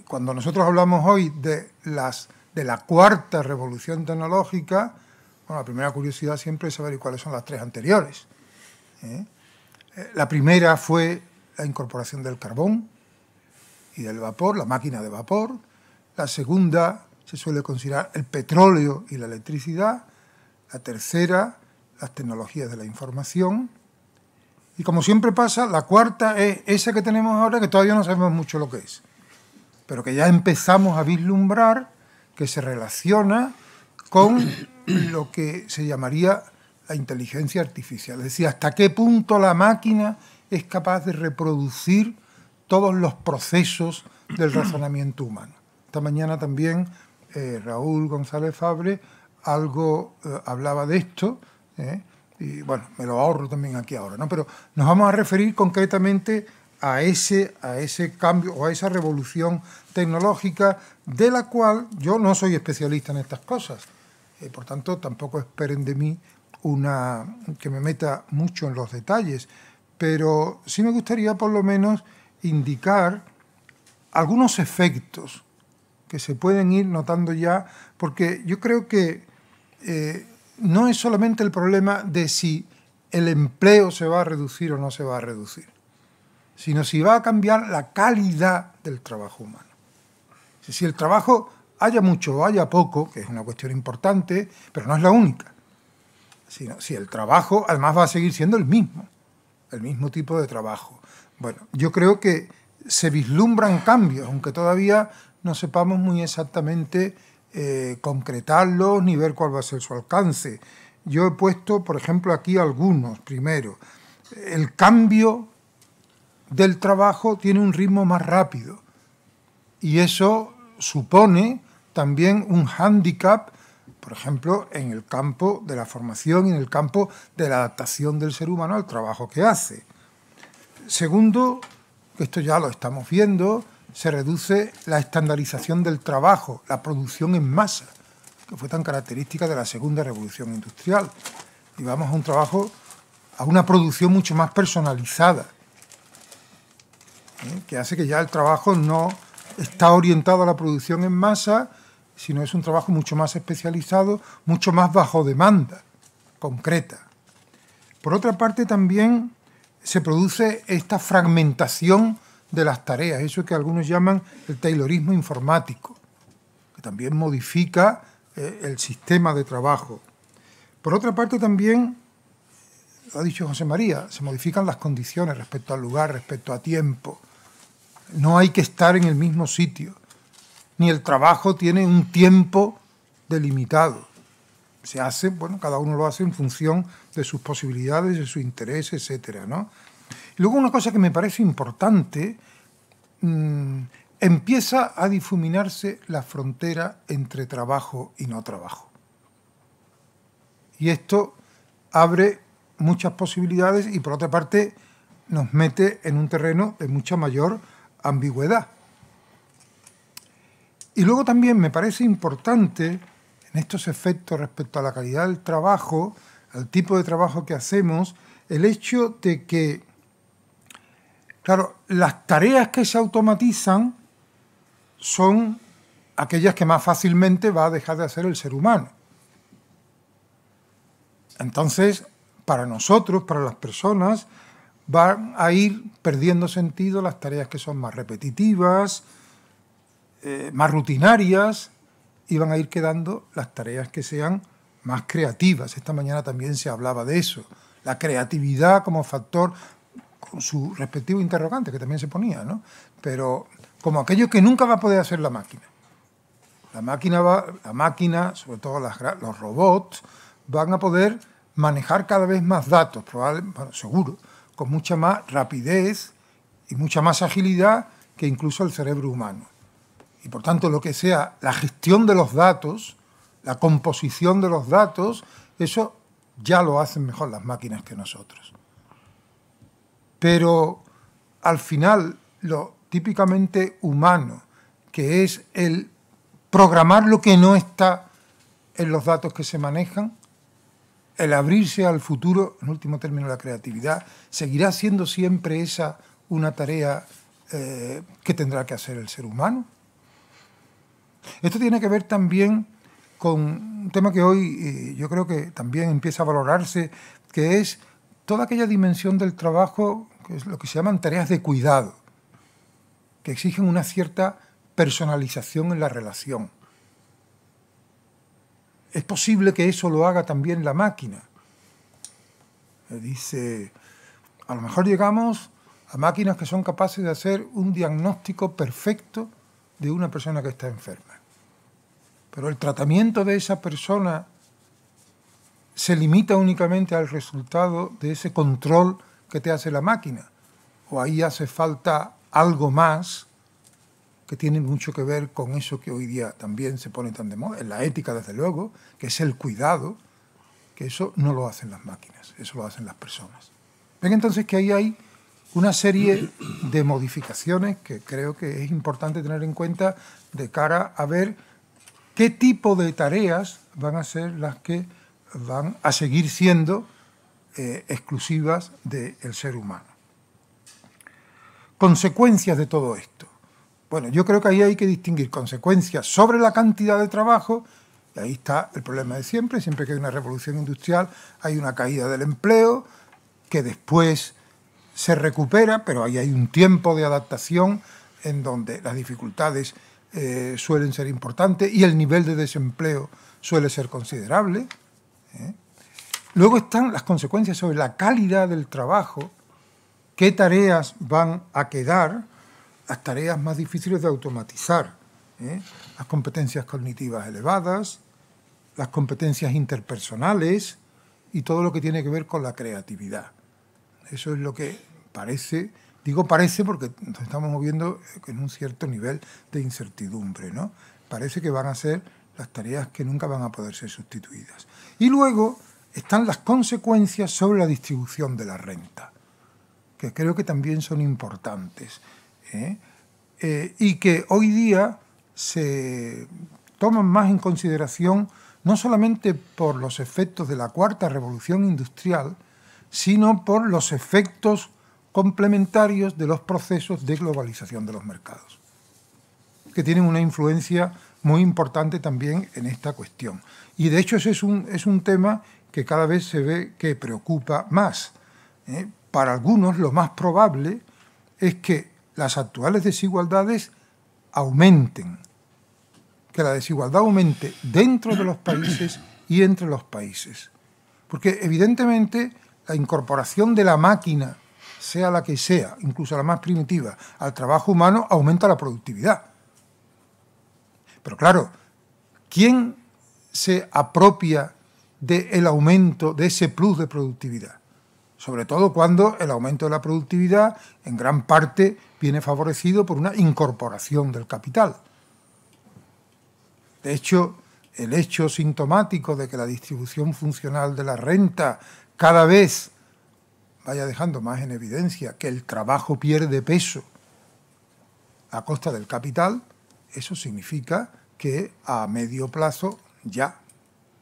Cuando nosotros hablamos hoy de la cuarta revolución tecnológica, bueno, la primera curiosidad siempre es saber cuáles son las tres anteriores. La primera fue la incorporación del carbón y del vapor, la máquina de vapor. La segunda se suele considerar el petróleo y la electricidad. La tercera, las tecnologías de la información. Y como siempre pasa, la cuarta es esa que tenemos ahora, que todavía no sabemos mucho lo que es, pero que ya empezamos a vislumbrar que se relaciona con lo que se llamaría la inteligencia artificial. Es decir, hasta qué punto la máquina es capaz de reproducir todos los procesos del razonamiento humano. Esta mañana también Raúl González Fabre algo hablaba de esto, y bueno, me lo ahorro también aquí ahora, ¿no? Pero nos vamos a referir concretamente a ese cambio o a esa revolución tecnológica de la cual yo no soy especialista en estas cosas. Por tanto, tampoco esperen de mí que me meta mucho en los detalles, pero sí me gustaría por lo menos indicar algunos efectos que se pueden ir notando ya, porque yo creo que no es solamente el problema de si el empleo se va a reducir o no se va a reducir, sino si va a cambiar la calidad del trabajo humano. Si el trabajo haya mucho o haya poco, que es una cuestión importante, pero no es la única, sino si el trabajo además va a seguir siendo el mismo tipo de trabajo. Bueno, yo creo que se vislumbran cambios, aunque todavía no sepamos muy exactamente concretarlos ni ver cuál va a ser su alcance. Yo he puesto, por ejemplo, aquí algunos. Primero, el cambio del trabajo tiene un ritmo más rápido y eso supone también un hándicap, por ejemplo, en el campo de la formación y en el campo de la adaptación del ser humano al trabajo que hace. Segundo, esto ya lo estamos viendo, se reduce la estandarización del trabajo, la producción en masa, que fue tan característica de la segunda revolución industrial. Y vamos a un trabajo, a una producción mucho más personalizada, que hace que ya el trabajo no está orientado a la producción en masa, sino es un trabajo mucho más especializado, mucho más bajo demanda concreta. Por otra parte, también se produce esta fragmentación de las tareas, eso que algunos llaman el taylorismo informático, que también modifica el sistema de trabajo. Por otra parte, también, lo ha dicho José María, se modifican las condiciones respecto al lugar, respecto a tiempo. No hay que estar en el mismo sitio, ni el trabajo tiene un tiempo delimitado. Se hace, bueno, cada uno lo hace en función de sus posibilidades, de su interés, etcétera, ¿no? Y luego una cosa que me parece importante, empieza a difuminarse la frontera entre trabajo y no trabajo. Y esto abre muchas posibilidades y, por otra parte, nos mete en un terreno de mucha mayor ambigüedad. Y luego también me parece importante, en estos efectos respecto a la calidad del trabajo, al tipo de trabajo que hacemos, el hecho de que, claro, las tareas que se automatizan son aquellas que más fácilmente va a dejar de hacer el ser humano. Entonces, para nosotros, para las personas, van a ir perdiendo sentido las tareas que son más repetitivas, más rutinarias, y van a ir quedando las tareas que sean más creativas. Esta mañana también se hablaba de eso, la creatividad como factor, con su respectivo interrogante, que también se ponía, ¿no? Pero como aquello que nunca va a poder hacer la máquina. La máquina, sobre todo los robots, van a poder manejar cada vez más datos, probablemente, bueno, seguro, con mucha más rapidez y mucha más agilidad que incluso el cerebro humano. Y por tanto, lo que sea la gestión de los datos, la composición de los datos, eso ya lo hacen mejor las máquinas que nosotros. Pero al final, lo típicamente humano, que es el programar lo que no está en los datos que se manejan, el abrirse al futuro, en último término la creatividad, seguirá siendo siempre esa una tarea que tendrá que hacer el ser humano. Esto tiene que ver también con un tema que hoy yo creo que también empieza a valorarse, que es toda aquella dimensión del trabajo, que es lo que se llaman tareas de cuidado, que exigen una cierta personalización en la relación. Es posible que eso lo haga también la máquina. Dice, a lo mejor llegamos a máquinas que son capaces de hacer un diagnóstico perfecto de una persona que está enferma. Pero el tratamiento de esa persona se limita únicamente al resultado de ese control que te hace la máquina. O ahí hace falta algo más que tiene mucho que ver con eso que hoy día también se pone tan de moda, en la ética desde luego, que es el cuidado, que eso no lo hacen las máquinas, eso lo hacen las personas. Ven entonces que ahí hay una serie de modificaciones que creo que es importante tener en cuenta de cara a ver qué tipo de tareas van a ser las que van a seguir siendo exclusivas del ser humano. Consecuencias de todo esto. Bueno, yo creo que ahí hay que distinguir consecuencias sobre la cantidad de trabajo Y ahí está el problema de siempre. Siempre que hay una revolución industrial hay una caída del empleo que después se recupera, pero ahí hay un tiempo de adaptación en donde las dificultades suelen ser importantes y el nivel de desempleo suele ser considerable. Luego están las consecuencias sobre la calidad del trabajo, qué tareas van a quedar, las tareas más difíciles de automatizar, las competencias cognitivas elevadas, las competencias interpersonales y todo lo que tiene que ver con la creatividad. Eso es lo que parece, digo parece porque nos estamos moviendo en un cierto nivel de incertidumbre, ¿no? Parece que van a ser las tareas que nunca van a poder ser sustituidas. Y luego están las consecuencias sobre la distribución de la renta, que creo que también son importantes, y que hoy día se toman más en consideración no solamente por los efectos de la cuarta revolución industrial, sino por los efectos complementarios de los procesos de globalización de los mercados, que tienen una influencia muy importante también en esta cuestión. Y de hecho ese es un tema que cada vez se ve que preocupa más. Para algunos lo más probable es que las actuales desigualdades aumenten, que la desigualdad aumente dentro de los países y entre los países. Porque evidentemente la incorporación de la máquina, sea la que sea, incluso la más primitiva, al trabajo humano, aumenta la productividad. Pero claro, ¿quién se apropia del aumento de ese plus de productividad? Sobre todo cuando el aumento de la productividad en gran parte viene favorecido por una incorporación del capital. De hecho, el hecho sintomático de que la distribución funcional de la renta cada vez vaya dejando más en evidencia que el trabajo pierde peso a costa del capital, eso significa que a medio plazo ya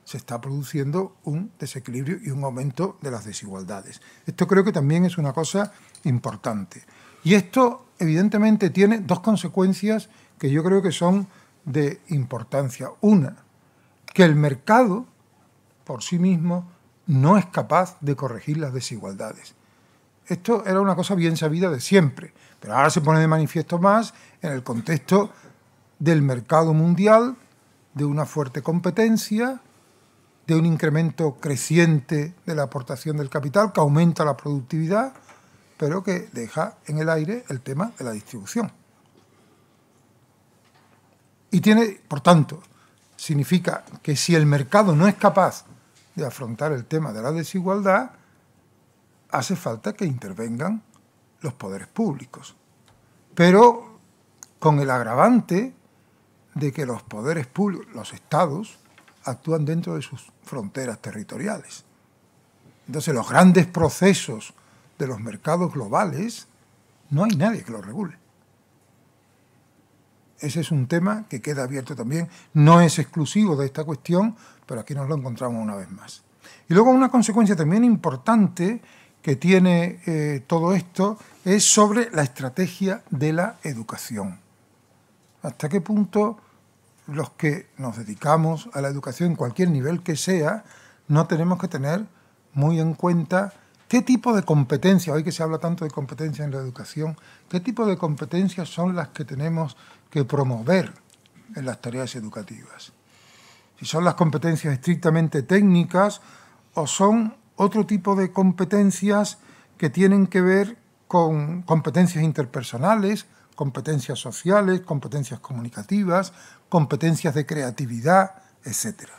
se está produciendo un desequilibrio y un aumento de las desigualdades. Esto creo que también es una cosa importante. Y esto, evidentemente, tiene dos consecuencias que yo creo que son de importancia. Una, que el mercado por sí mismo no es capaz de corregir las desigualdades. Esto era una cosa bien sabida de siempre, pero ahora se pone de manifiesto más en el contexto del mercado mundial, de una fuerte competencia, de un incremento creciente de la aportación del capital que aumenta la productividad, pero que deja en el aire el tema de la distribución. Y tiene, por tanto, significa que si el mercado no es capaz de afrontar el tema de la desigualdad, hace falta que intervengan los poderes públicos. Pero con el agravante de que los poderes públicos, los estados, actúan dentro de sus fronteras territoriales. Entonces, los grandes procesos de los mercados globales, no hay nadie que los regule. Ese es un tema que queda abierto también. No es exclusivo de esta cuestión, pero aquí nos lo encontramos una vez más. Y luego una consecuencia también importante que tiene todo esto es sobre la estrategia de la educación. ¿Hasta qué punto los que nos dedicamos a la educación, en cualquier nivel que sea, no tenemos que tener muy en cuenta qué tipo de competencias, hoy que se habla tanto de competencias en la educación, qué tipo de competencias son las que tenemos que promover en las tareas educativas? Si son las competencias estrictamente técnicas o son otro tipo de competencias que tienen que ver con competencias interpersonales, competencias sociales, competencias comunicativas, competencias de creatividad, etc.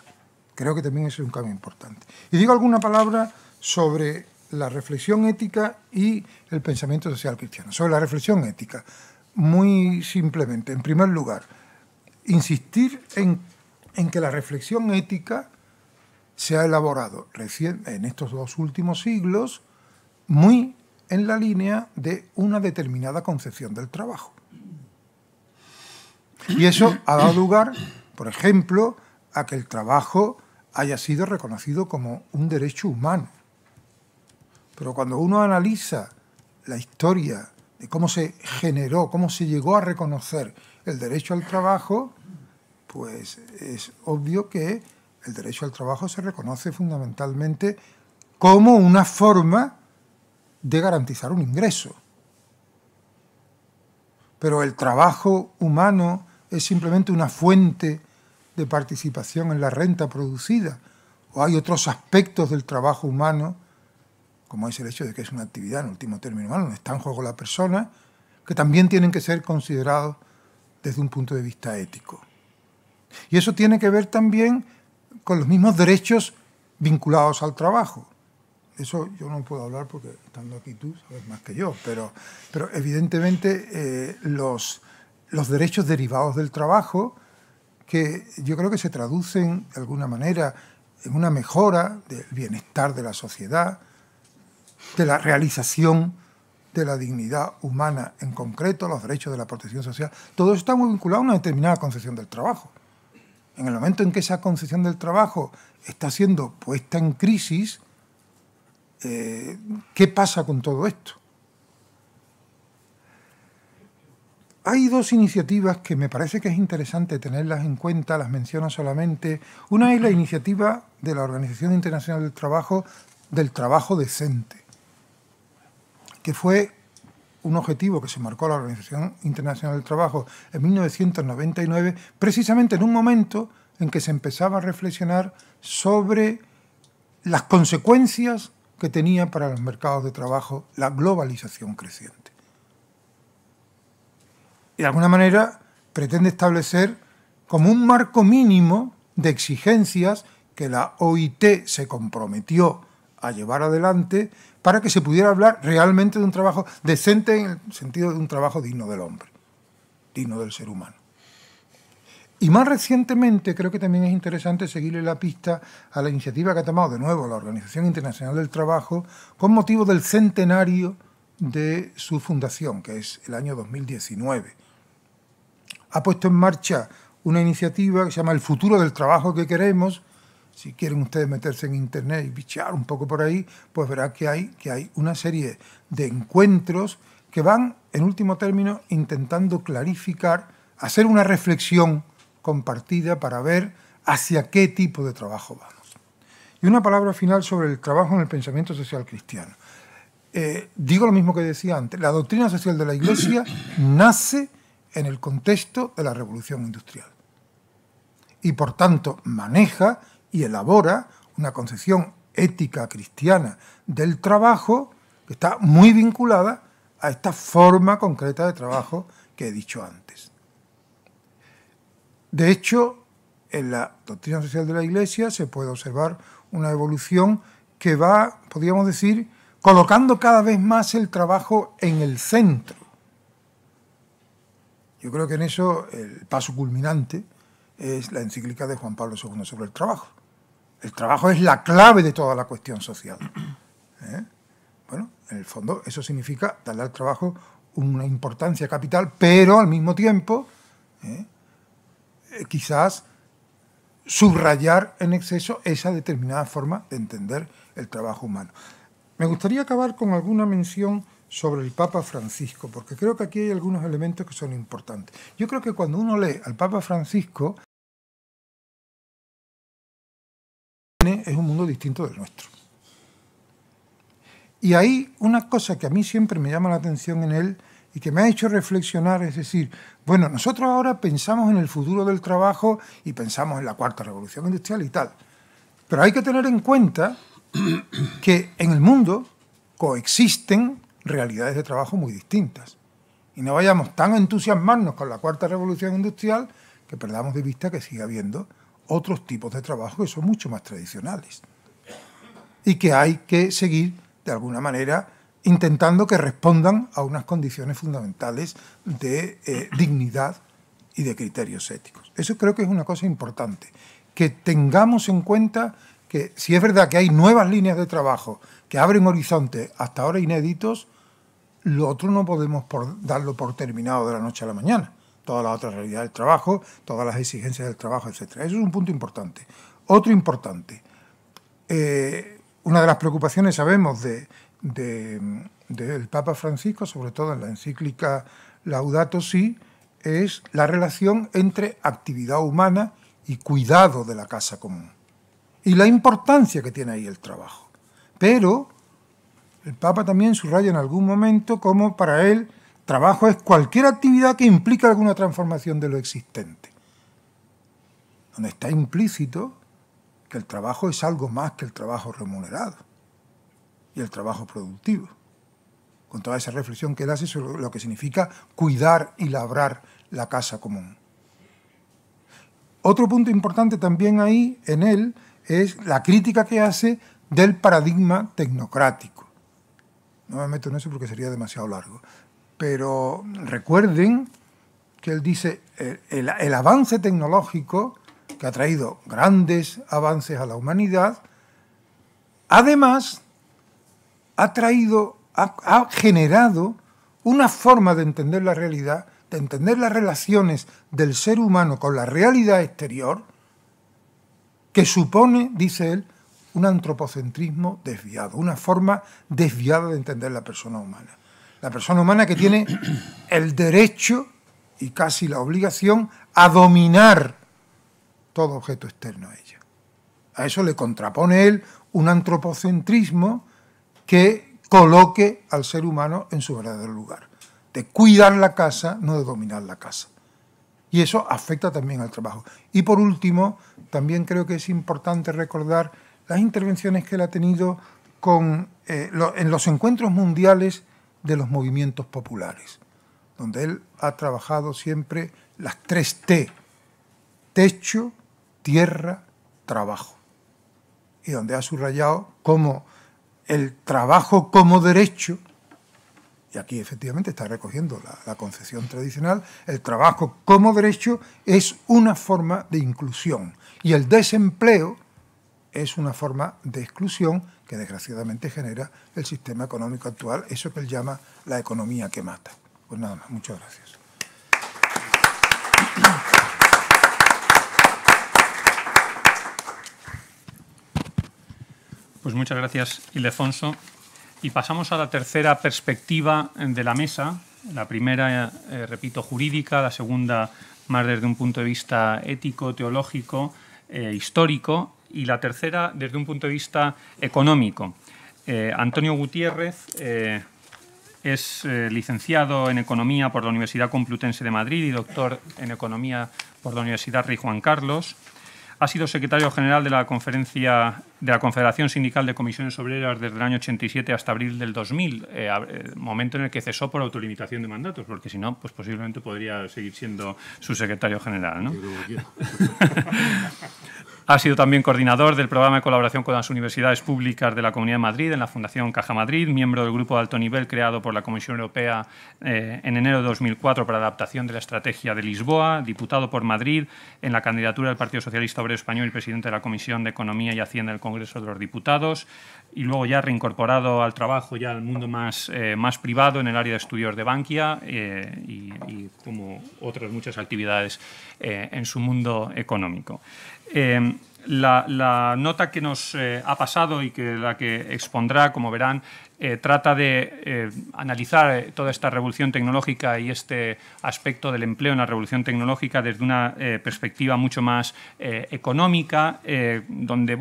Creo que también eso es un cambio importante. Y digo alguna palabra sobre la reflexión ética y el pensamiento social cristiano. Sobre la reflexión ética, muy simplemente, en primer lugar, insistir en que la reflexión ética se ha elaborado recién en estos 2 últimos siglos muy en la línea de una determinada concepción del trabajo. Y eso ha dado lugar, por ejemplo, a que el trabajo haya sido reconocido como un derecho humano. Pero cuando uno analiza la historia de cómo se generó, cómo se llegó a reconocer el derecho al trabajo, pues es obvio que el derecho al trabajo se reconoce fundamentalmente como una forma de garantizar un ingreso. Pero el trabajo humano es simplemente una fuente de participación en la renta producida, o hay otros aspectos del trabajo humano, como es el hecho de que es una actividad, en último término humano, donde está en juego la persona, que también tienen que ser considerados desde un punto de vista ético. Y eso tiene que ver también con los mismos derechos vinculados al trabajo. Eso yo no puedo hablar porque estando aquí tú sabes más que yo, pero evidentemente los derechos derivados del trabajo, que yo creo que se traducen de alguna manera en una mejora del bienestar de la sociedad, de la realización de la dignidad humana en concreto, los derechos de la protección social, todo eso está muy vinculado a una determinada concepción del trabajo. En el momento en que esa concepción del trabajo está siendo puesta en crisis, ¿qué pasa con todo esto? Hay dos iniciativas que me parece que es interesante tenerlas en cuenta, las menciono solamente. Una es la iniciativa de la Organización Internacional del Trabajo Decente, que fue un objetivo que se marcó la Organización Internacional del Trabajo en 1999, precisamente en un momento en que se empezaba a reflexionar sobre las consecuencias que tenía para los mercados de trabajo la globalización creciente. Y de alguna manera pretende establecer como un marco mínimo de exigencias que la OIT se comprometió a llevar adelante para que se pudiera hablar realmente de un trabajo decente en el sentido de un trabajo digno del hombre, digno del ser humano. Y más recientemente creo que también es interesante seguirle la pista a la iniciativa que ha tomado de nuevo la Organización Internacional del Trabajo con motivo del centenario de su fundación, que es el año 2019. Ha puesto en marcha una iniciativa que se llama El futuro del trabajo que queremos. Si quieren ustedes meterse en internet y bichear un poco por ahí, pues verán que hay una serie de encuentros que van, en último término, intentando clarificar, hacer una reflexión compartida para ver hacia qué tipo de trabajo vamos. Y una palabra final sobre el trabajo en el pensamiento social cristiano. Digo lo mismo que decía antes, la doctrina social de la Iglesia nace en el contexto de la Revolución Industrial y por tanto maneja y elabora una concepción ética cristiana del trabajo que está muy vinculada a esta forma concreta de trabajo que he dicho antes. De hecho, en la doctrina social de la Iglesia se puede observar una evolución que va, podríamos decir, colocando cada vez más el trabajo en el centro. Yo creo que en eso el paso culminante es la encíclica de Juan Pablo II sobre el trabajo. El trabajo es la clave de toda la cuestión social. Bueno, en el fondo eso significa darle al trabajo una importancia capital, pero al mismo tiempo quizás subrayar en exceso esa determinada forma de entender el trabajo humano. Me gustaría acabar con alguna mención sobre el Papa Francisco, porque creo que aquí hay algunos elementos que son importantes. Yo creo que cuando uno lee al Papa Francisco, es un mundo distinto del nuestro. Y hay una cosa que a mí siempre me llama la atención en él y que me ha hecho reflexionar, es decir, bueno, nosotros ahora pensamos en el futuro del trabajo y pensamos en la cuarta revolución industrial y tal, pero hay que tener en cuenta que en el mundo coexisten realidades de trabajo muy distintas. Y no vayamos tan a entusiasmarnos con la cuarta revolución industrial que perdamos de vista que sigue habiendo otros tipos de trabajo que son mucho más tradicionales y que hay que seguir de alguna manera intentando que respondan a unas condiciones fundamentales de dignidad y de criterios éticos. Eso creo que es una cosa importante, que tengamos en cuenta que si es verdad que hay nuevas líneas de trabajo que abren horizontes hasta ahora inéditos, lo otro no podemos darlo por terminado de la noche a la mañana. Toda la otra realidad del trabajo, todas las exigencias del trabajo, etc. Eso es un punto importante. Otro importante, una de las preocupaciones, sabemos, del Papa Francisco, sobre todo en la encíclica Laudato Si, es la relación entre actividad humana y cuidado de la casa común. Y la importancia que tiene ahí el trabajo. Pero el Papa también subraya en algún momento como para él trabajo es cualquier actividad que implique alguna transformación de lo existente. Donde está implícito que el trabajo es algo más que el trabajo remunerado y el trabajo productivo. Con toda esa reflexión que él hace sobre lo que significa cuidar y labrar la casa común. Otro punto importante también ahí en él es la crítica que hace del paradigma tecnocrático. No me meto en eso porque sería demasiado largo. Pero recuerden que él dice el avance tecnológico que ha traído grandes avances a la humanidad, además ha generado una forma de entender la realidad, de entender las relaciones del ser humano con la realidad exterior, que supone, dice él, un antropocentrismo desviado, una forma desviada de entender la persona humana. La persona humana que tiene el derecho y casi la obligación a dominar todo objeto externo a ella. A eso le contrapone él un antropocentrismo que coloque al ser humano en su verdadero lugar, de cuidar la casa, no de dominar la casa. Y eso afecta también al trabajo. Y por último, también creo que es importante recordar las intervenciones que él ha tenido en los encuentros mundiales de los movimientos populares, donde él ha trabajado siempre las 3 T: techo, tierra, trabajo. Y donde ha subrayado cómo el trabajo como derecho, y aquí efectivamente está recogiendo la concepción tradicional, el trabajo como derecho es una forma de inclusión y el desempleo es una forma de exclusión que desgraciadamente genera el sistema económico actual, eso que él llama la economía que mata. Pues nada más, muchas gracias. Pues muchas gracias, Ildefonso. Y pasamos a la tercera perspectiva de la mesa. La primera, repito, jurídica, la segunda más desde un punto de vista ético, teológico, histórico, y la tercera desde un punto de vista económico. Antonio Gutiérrez es licenciado en Economía por la Universidad Complutense de Madrid y doctor en Economía por la Universidad Rey Juan Carlos. Ha sido secretario general de la Confederación Sindical de Comisiones Obreras desde el año 87 hasta abril del 2000, momento en el que cesó por autolimitación de mandatos, porque si no, pues posiblemente podría seguir siendo su secretario general, ¿no? Ha sido también coordinador del programa de colaboración con las universidades públicas de la Comunidad de Madrid en la Fundación Caja Madrid, miembro del grupo de alto nivel creado por la Comisión Europea en enero de 2004 para la adaptación de la Estrategia de Lisboa, diputado por Madrid en la candidatura del Partido Socialista Obrero Español y presidente de la Comisión de Economía y Hacienda del Congreso de los Diputados, y luego ya reincorporado al trabajo, ya al mundo más privado en el área de estudios de Bankia y como otras muchas actividades en su mundo económico. La nota que nos ha pasado y la que expondrá, como verán, trata de analizar toda esta revolución tecnológica y este aspecto del empleo en la revolución tecnológica desde una perspectiva mucho más económica, donde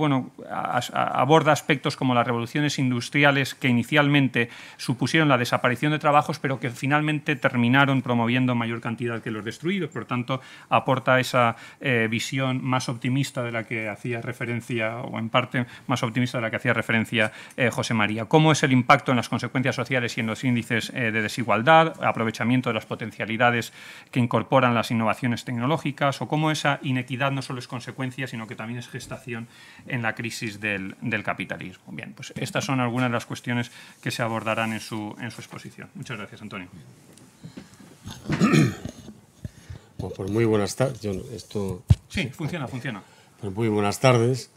aborda aspectos como las revoluciones industriales que inicialmente supusieron la desaparición de trabajos, pero que finalmente terminaron promoviendo mayor cantidad que los destruidos. Por tanto, aporta esa visión más optimista de la que hacía referencia, o en parte más optimista de la que hacía referencia José María. ¿Cómo es el impacto en las consecuencias sociales y en los índices de desigualdad, aprovechamiento de las potencialidades que incorporan las innovaciones tecnológicas, o cómo esa inequidad no solo es consecuencia, sino que también es gestación en la crisis del capitalismo? Bien, pues estas son algunas de las cuestiones que se abordarán en su exposición. Muchas gracias, Antonio. Bueno, pues muy buenas tardes. Sí, funciona. Pues muy buenas tardes.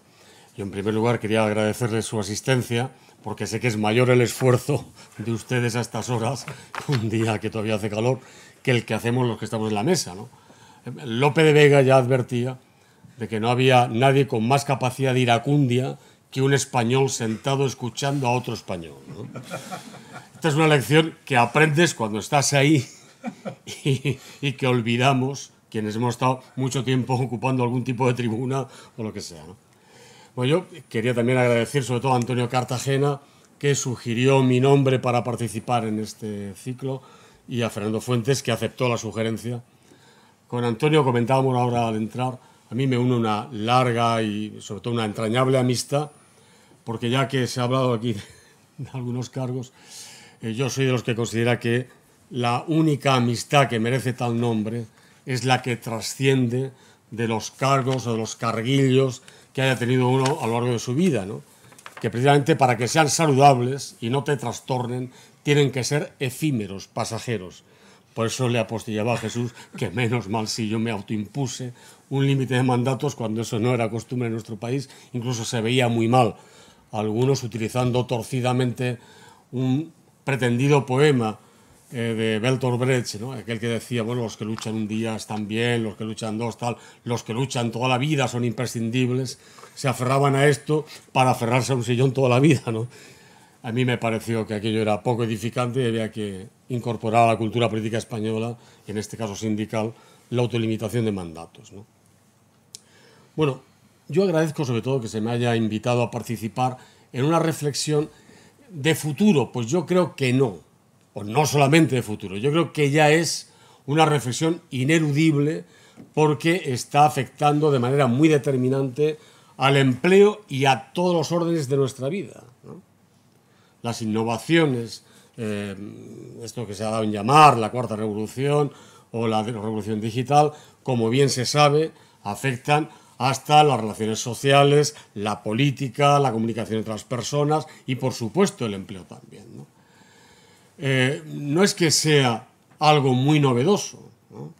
Yo, en primer lugar, quería agradecerles su asistencia, porque sé que es mayor el esfuerzo de ustedes a estas horas, un día que todavía hace calor, que el que hacemos los que estamos en la mesa, ¿no? Lope de Vega ya advertía de que no había nadie con más capacidad de iracundia que un español sentado escuchando a otro español, ¿no? Esta es una lección que aprendes cuando estás ahí y que olvidamos quienes hemos estado mucho tiempo ocupando algún tipo de tribuna o lo que sea, ¿no? Bueno, yo quería también agradecer sobre todo a Antonio Cartagena, que sugirió mi nombre para participar en este ciclo, y a Fernando Fuentes, que aceptó la sugerencia. Con Antonio comentábamos ahora al entrar, a mí me une una larga y sobre todo una entrañable amistad, porque ya que se ha hablado aquí de algunos cargos, yo soy de los que considera que la única amistad que merece tal nombre es la que trasciende de los cargos o de los carguillos que haya tenido uno a lo largo de su vida, ¿no? Que precisamente para que sean saludables y no te trastornen, tienen que ser efímeros, pasajeros. Por eso le apostillaba a Jesús que menos mal si yo me autoimpuse un límite de mandatos cuando eso no era costumbre en nuestro país, incluso se veía muy mal. Algunos utilizando torcidamente un pretendido poema de Bertolt Brecht, ¿no? Aquel que decía, bueno, los que luchan un día están bien, los que luchan dos tal, los que luchan toda la vida son imprescindibles, se aferraban a esto para aferrarse a un sillón toda la vida, ¿no? A mí me pareció que aquello era poco edificante y había que incorporar a la cultura política española, y en este caso sindical, la autolimitación de mandatos, ¿no? Bueno, yo agradezco sobre todo que se me haya invitado a participar en una reflexión de futuro, pues yo creo que no, o no solamente de futuro, yo creo que ya es una reflexión ineludible porque está afectando de manera muy determinante al empleo y a todos los órdenes de nuestra vida, ¿no? Las innovaciones, esto que se ha dado en llamar la cuarta revolución o la revolución digital, como bien se sabe, afectan hasta las relaciones sociales, la política, la comunicación entre las personas y, por supuesto, el empleo también, ¿no? No es que sea algo muy novedoso, ¿no?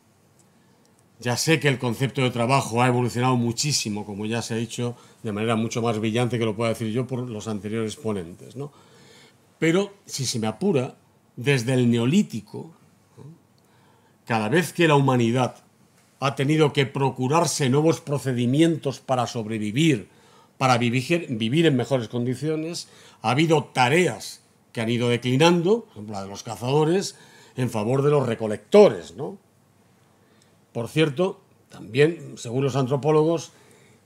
Ya sé que el concepto de trabajo ha evolucionado muchísimo, como ya se ha dicho, de manera mucho más brillante que lo pueda decir yo por los anteriores ponentes, ¿no? Pero, si se me apura, desde el Neolítico, ¿no?, cada vez que la humanidad ha tenido que procurarse nuevos procedimientos para sobrevivir, para vivir en mejores condiciones, ha habido tareas que han ido declinando, por ejemplo, la de los cazadores, en favor de los recolectores, ¿no? Por cierto, también, según los antropólogos,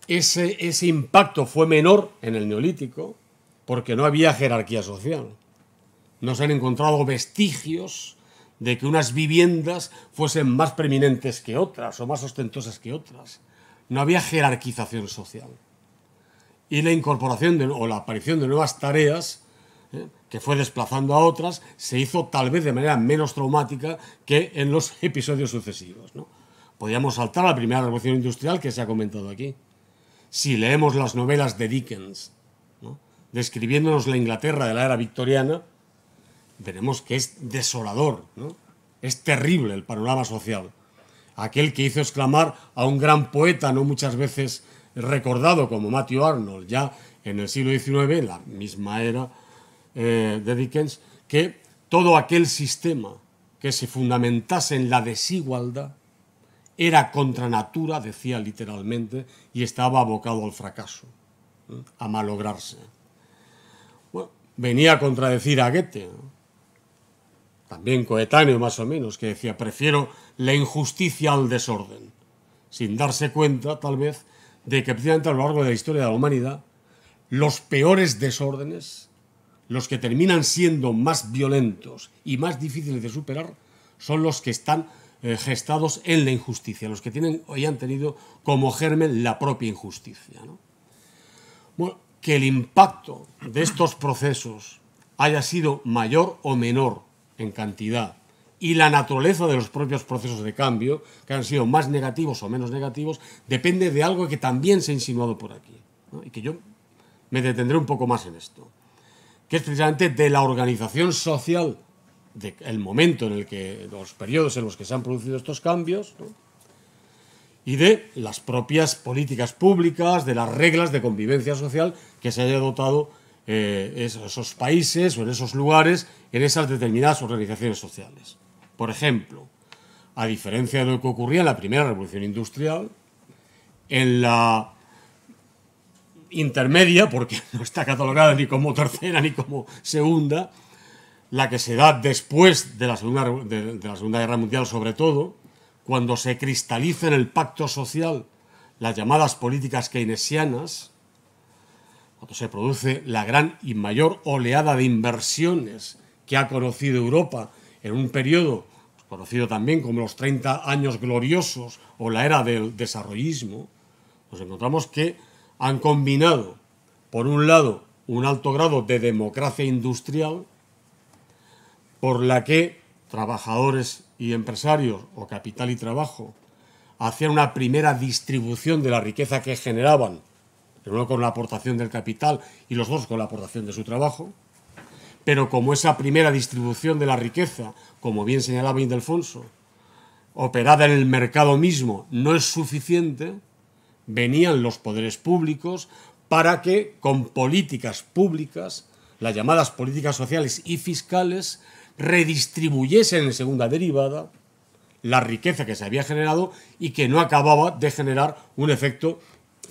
ese impacto fue menor en el Neolítico porque no había jerarquía social. No se han encontrado vestigios de que unas viviendas fuesen más preeminentes que otras o más ostentosas que otras. No había jerarquización social. Y la incorporación o la aparición de nuevas tareas, que fue desplazando a otras, se hizo tal vez de manera menos traumática que en los episodios sucesivos, ¿no? Podríamos saltar a la primera revolución industrial que se ha comentado aquí. Si leemos las novelas de Dickens, ¿no?, describiéndonos la Inglaterra de la era victoriana, veremos que es desolador, ¿no? Es terrible el panorama social. Aquel que hizo exclamar a un gran poeta, no muchas veces recordado, como Matthew Arnold, ya en el siglo XIX, en la misma era de Dickens, que todo aquel sistema que se fundamentase en la desigualdad era contra natura, decía literalmente, y estaba abocado al fracaso, a malograrse. Bueno, venía a contradecir a Goethe, ¿no?, también coetáneo más o menos, que decía, prefiero la injusticia al desorden, sin darse cuenta, tal vez, de que precisamente a lo largo de la historia de la humanidad, los peores desórdenes, los que terminan siendo más violentos y más difíciles de superar, son los que están gestados en la injusticia, los que tienen o han tenido como germen la propia injusticia, ¿no? Bueno, que el impacto de estos procesos haya sido mayor o menor en cantidad, y la naturaleza de los propios procesos de cambio, que han sido más negativos o menos negativos, depende de algo que también se ha insinuado por aquí, ¿no?, y que yo me detendré un poco más en esto, que es precisamente de la organización social del momento en el que, los periodos en los que se han producido estos cambios, ¿no?, y de las propias políticas públicas, de las reglas de convivencia social que se haya dotado esos países o en esos lugares, en esas determinadas organizaciones sociales. Por ejemplo, a diferencia de lo que ocurría en la primera revolución industrial, en la intermedia, porque no está catalogada ni como tercera ni como segunda, la que se da después de la Segunda Guerra Mundial, sobre todo, cuando se cristaliza en el pacto social las llamadas políticas keynesianas, cuando se produce la gran y mayor oleada de inversiones que ha conocido Europa en un periodo conocido también como los 30 años gloriosos o la era del desarrollismo, nos encontramos que han combinado, por un lado, un alto grado de democracia industrial, por la que trabajadores y empresarios, o capital y trabajo, hacían una primera distribución de la riqueza que generaban, uno con la aportación del capital y los dos con la aportación de su trabajo, pero como esa primera distribución de la riqueza, como bien señalaba Ildefonso, operada en el mercado mismo, no es suficiente, venían los poderes públicos para que con políticas públicas, las llamadas políticas sociales y fiscales, redistribuyesen en segunda derivada la riqueza que se había generado y que no acababa de generar un efecto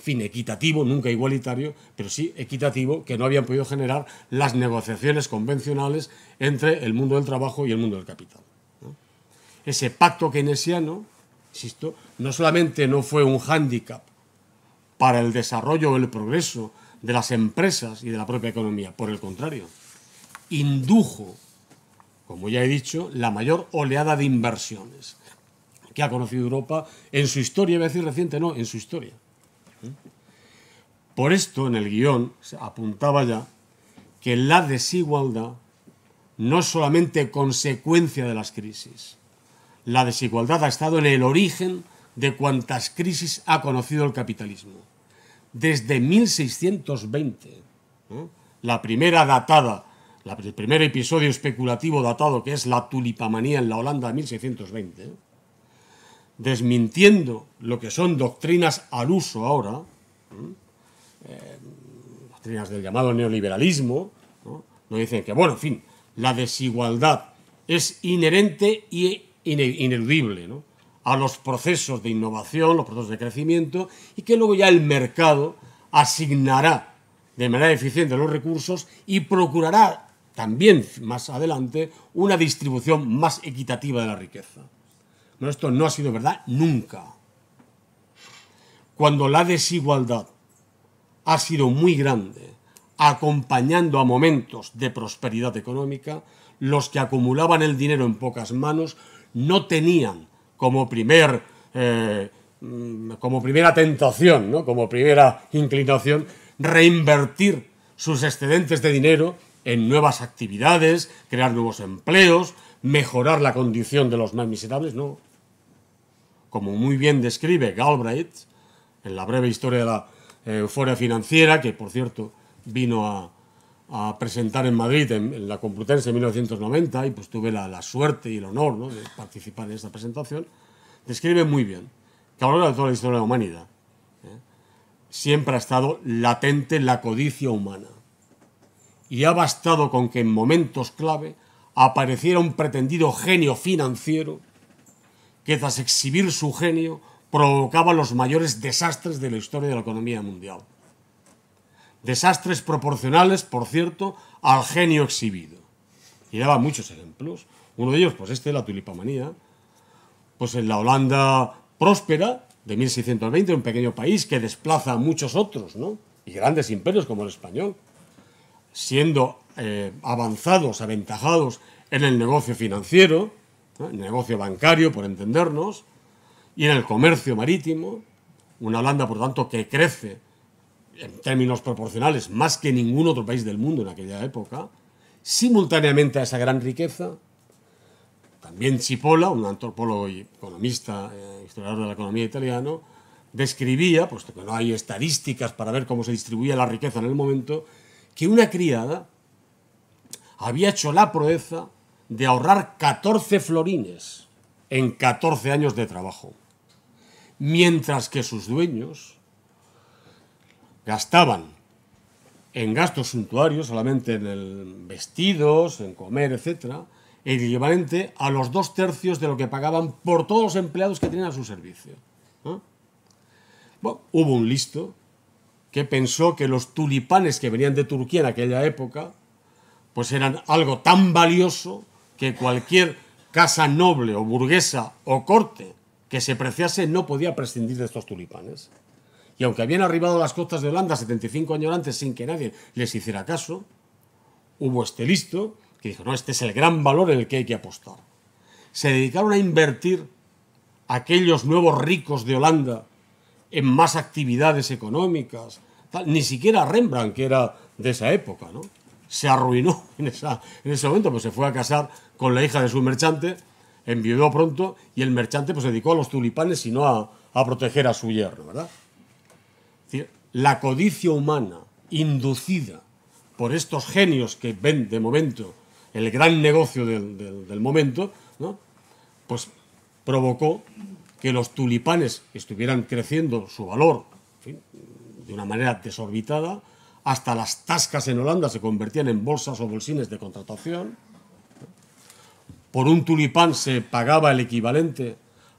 equitativo, nunca igualitario, pero sí equitativo, que no habían podido generar las negociaciones convencionales entre el mundo del trabajo y el mundo del capital, ¿no? Ese pacto keynesiano, insisto, no solamente no fue un hándicap para el desarrollo o el progreso de las empresas y de la propia economía, por el contrario, indujo, como ya he dicho, la mayor oleada de inversiones que ha conocido Europa en su historia, iba a decir reciente, no, en su historia. Por esto, en el guión, se apuntaba ya que la desigualdad no es solamente consecuencia de las crisis. La desigualdad ha estado en el origen de cuantas crisis ha conocido el capitalismo. Desde 1620, ¿no? La primera datada, el primer episodio especulativo datado, que es la tulipamanía en la Holanda de 1620, desmintiendo lo que son doctrinas al uso ahora, doctrinas del llamado neoliberalismo, ¿no? Nos dicen que, bueno, en fin, la desigualdad es inherente e ineludible, ¿no?, a los procesos de innovación, los procesos de crecimiento, y que luego ya el mercado asignará de manera eficiente los recursos y procurará también más adelante una distribución más equitativa de la riqueza. Pero esto no ha sido verdad nunca. Cuando la desigualdad ha sido muy grande, acompañando a momentos de prosperidad económica, los que acumulaban el dinero en pocas manos no tenían como primera tentación, ¿no?, como primera inclinación, reinvertir sus excedentes de dinero en nuevas actividades, crear nuevos empleos, mejorar la condición de los más miserables, no. Como muy bien describe Galbraith en la breve historia de la euforia financiera, que por cierto vino a presentar en Madrid en la Complutense en 1990, y pues tuve la suerte y el honor, ¿no?, de participar en esta presentación, describe muy bien que a lo largo de toda la historia de la humanidad siempre ha estado latente la codicia humana, y ha bastado con que en momentos clave apareciera un pretendido genio financiero que, tras exhibir su genio, provocaba los mayores desastres de la historia de la economía mundial. Desastres proporcionales, por cierto, al genio exhibido. Y daba muchos ejemplos. Uno de ellos, pues la tulipamanía. Pues en la Holanda próspera, de 1620, un pequeño país que desplaza a muchos otros, ¿no?, y grandes imperios como el español, siendo avanzados, aventajados en el negocio financiero, ¿no?, el negocio bancario, por entendernos, y en el comercio marítimo. Una Holanda, por tanto, que crece en términos proporcionales más que ningún otro país del mundo en aquella época. Simultáneamente a esa gran riqueza, también Cipolla, un antropólogo y economista, historiador de la economía italiano, describía, puesto que no hay estadísticas para ver cómo se distribuía la riqueza en el momento, que una criada había hecho la proeza de ahorrar 14 florines en 14 años de trabajo, mientras que sus dueños gastaban en gastos suntuarios, solamente en vestidos, en comer, etc., el equivalente a los 2/3 de lo que pagaban por todos los empleados que tenían a su servicio, ¿no? Bueno, hubo un listo que pensó que los tulipanes que venían de Turquía en aquella época pues eran algo tan valioso que cualquier casa noble o burguesa o corte que se preciase no podía prescindir de estos tulipanes. Y aunque habían arribado a las costas de Holanda 75 años antes sin que nadie les hiciera caso, hubo este listo que dijo, no, este es el gran valor en el que hay que apostar. Se dedicaron a invertir aquellos nuevos ricos de Holanda en más actividades económicas. Tal. Ni siquiera Rembrandt, que era de esa época, ¿no? Se arruinó en ese momento, pues se fue a casar con la hija de su merchante, enviudó pronto, y el merchante pues se dedicó a los tulipanes y no a proteger a su yerno, ¿verdad? Es decir, la codicia humana inducida por estos genios que ven de momento el gran negocio del momento, ¿no? Pues provocó que los tulipanes estuvieran creciendo su valor, en fin, de una manera desorbitada. Hasta las tascas en Holanda se convertían en bolsas o bolsines de contratación. Por un tulipán se pagaba el equivalente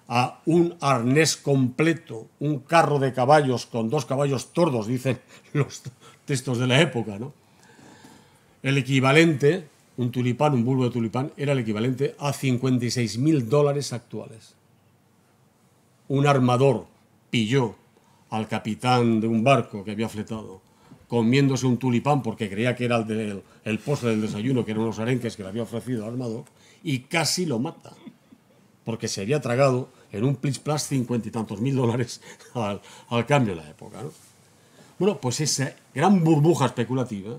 a un arnés completo, un carro de caballos con 2 caballos tordos, dicen los textos de la época, ¿no? El equivalente, un tulipán, un bulbo de tulipán, era el equivalente a $56.000 actuales. Un armador pilló al capitán de un barco que había fletado comiéndose un tulipán porque creía que era el postre del desayuno, que eran unos arenques que le había ofrecido al armador, y casi lo mata, porque se había tragado en un plis-plas 50 y tantos mil dólares al cambio de la época, ¿no? Bueno, pues esa gran burbuja especulativa,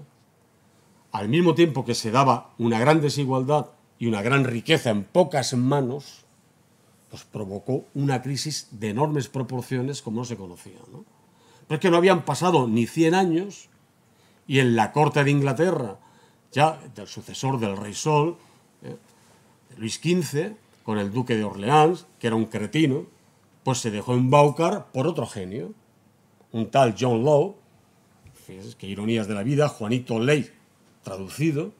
al mismo tiempo que se daba una gran desigualdad y una gran riqueza en pocas manos, pues provocó una crisis de enormes proporciones como no se conocía, ¿no? Pero es que no habían pasado ni 100 años y en la corte de Inglaterra, ya del sucesor del rey Sol, Luis XV, con el duque de Orleans, que era un cretino, pues se dejó embaucar por otro genio, un tal John Law, qué ironías de la vida, Juanito Ley, traducido,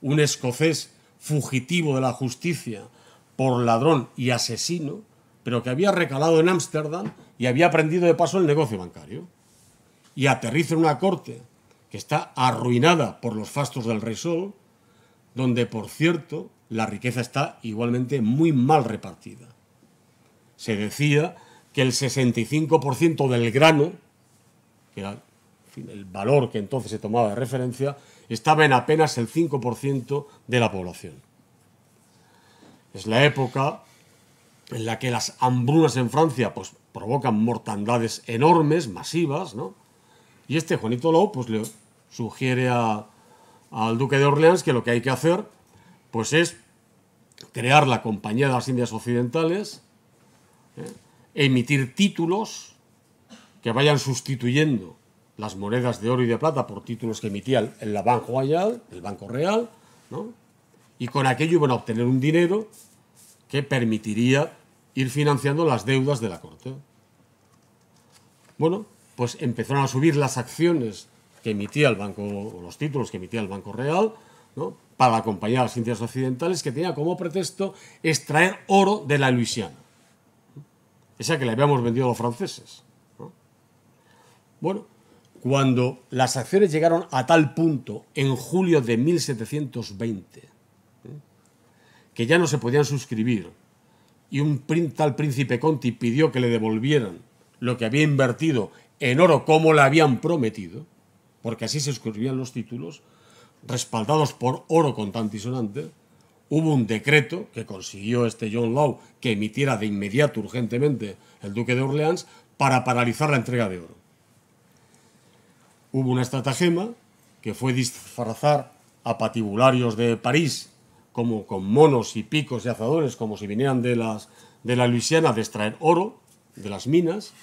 un escocés fugitivo de la justicia por ladrón y asesino, pero que había recalado en Ámsterdam y había aprendido de paso el negocio bancario. Y aterriza en una corte que está arruinada por los fastos del rey Sol, donde, por cierto, la riqueza está igualmente muy mal repartida. Se decía que el 65% del grano, que era, en fin, el valor que entonces se tomaba de referencia, estaba en apenas el 5% de la población. Es la época en la que las hambrunas en Francia pues, provocan mortandades enormes, masivas, ¿no? Y este Juanito Law pues, le sugiere al duque de Orleans que lo que hay que hacer pues, es crear la Compañía de las Indias Occidentales, emitir títulos que vayan sustituyendo las monedas de oro y de plata por títulos que emitía la Banque Royale, el Banco Real, ¿no? Y con aquello iban a obtener un dinero que permitiría ir financiando las deudas de la corte. Bueno, pues empezaron a subir las acciones que emitía el Banco, o los títulos que emitía el Banco Real, ¿no? Para la Compañía de las Indias Occidentales, que tenía como pretexto extraer oro de la Luisiana, esa que le habíamos vendido a los franceses, ¿no? Bueno, cuando las acciones llegaron a tal punto en julio de 1720, que ya no se podían suscribir, y un tal príncipe Conti pidió que le devolvieran lo que había invertido en oro como le habían prometido, porque así se suscribían los títulos, respaldados por oro contante y sonante, hubo un decreto que consiguió este John Law que emitiera de inmediato, urgentemente, el duque de Orleans para paralizar la entrega de oro. Hubo una estratagema que fue disfrazar a patibularios de París como con monos y picos y azadores, como si vinieran de la Luisiana, de extraer oro de las minas,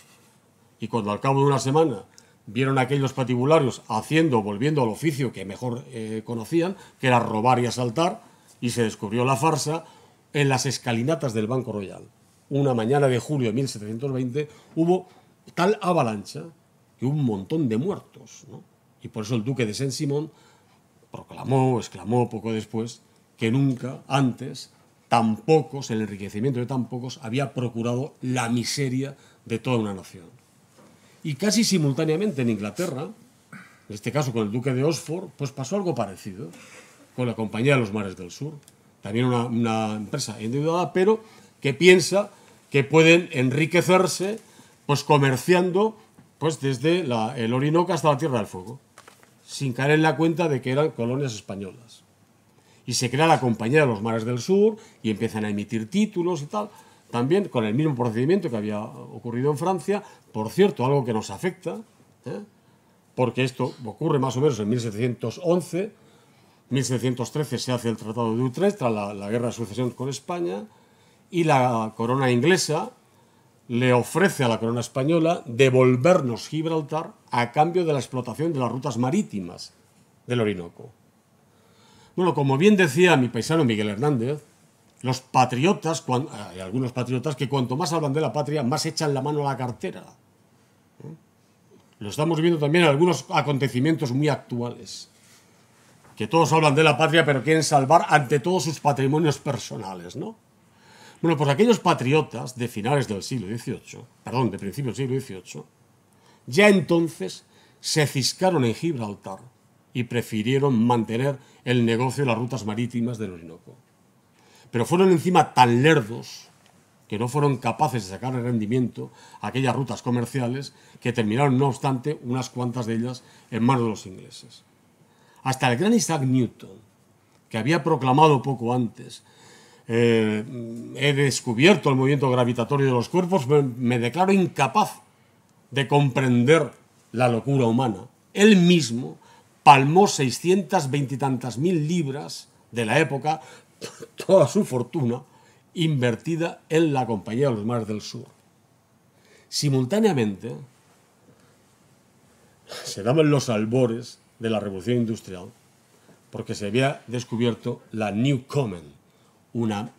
y cuando al cabo de una semana vieron a aquellos patibularios volviendo al oficio que mejor conocían, que era robar y asaltar, y se descubrió la farsa en las escalinatas del Banco Royal. Una mañana de julio de 1720 hubo tal avalancha que hubo un montón de muertos, ¿no? Y por eso el duque de Saint-Simon exclamó poco después, que nunca antes tan pocos, el enriquecimiento de tan pocos, había procurado la miseria de toda una nación. Y casi simultáneamente en Inglaterra, en este caso con el duque de Oxford, pues pasó algo parecido. con la Compañía de los Mares del Sur, también una empresa endeudada, pero que piensa que pueden enriquecerse pues comerciando pues desde el Orinoco hasta la Tierra del Fuego, sin caer en la cuenta de que eran colonias españolas. Y se crea la Compañía de los Mares del Sur y empiezan a emitir títulos y tal, también con el mismo procedimiento que había ocurrido en Francia. Por cierto, algo que nos afecta, porque esto ocurre más o menos en 1711, 1713 se hace el Tratado de Utrecht tras la Guerra de Sucesión con España, y la corona inglesa le ofrece a la corona española devolvernos Gibraltar a cambio de la explotación de las rutas marítimas del Orinoco. Bueno, como bien decía mi paisano Miguel Hernández, los patriotas, hay algunos patriotas que cuanto más hablan de la patria, más echan la mano a la cartera. Lo estamos viendo también en algunos acontecimientos muy actuales, que todos hablan de la patria pero quieren salvar ante todo sus patrimonios personales, ¿no? Bueno, pues aquellos patriotas de finales del siglo XVIII, perdón, de principios del siglo XVIII, ya entonces se ciscaron en Gibraltar y prefirieron mantener el negocio de las rutas marítimas del Orinoco. Pero fueron encima tan lerdos que no fueron capaces de sacar el rendimiento a aquellas rutas comerciales, que terminaron, no obstante, unas cuantas de ellas en manos de los ingleses. Hasta el gran Isaac Newton, que había proclamado poco antes: he descubierto el movimiento gravitatorio de los cuerpos, me declaro incapaz de comprender la locura humana. Él mismo palmó 620 y tantas mil libras de la época, toda su fortuna invertida en la Compañía de los Mares del Sur. Simultáneamente, se daban los albores de la Revolución Industrial, porque se había descubierto la Newcomen, una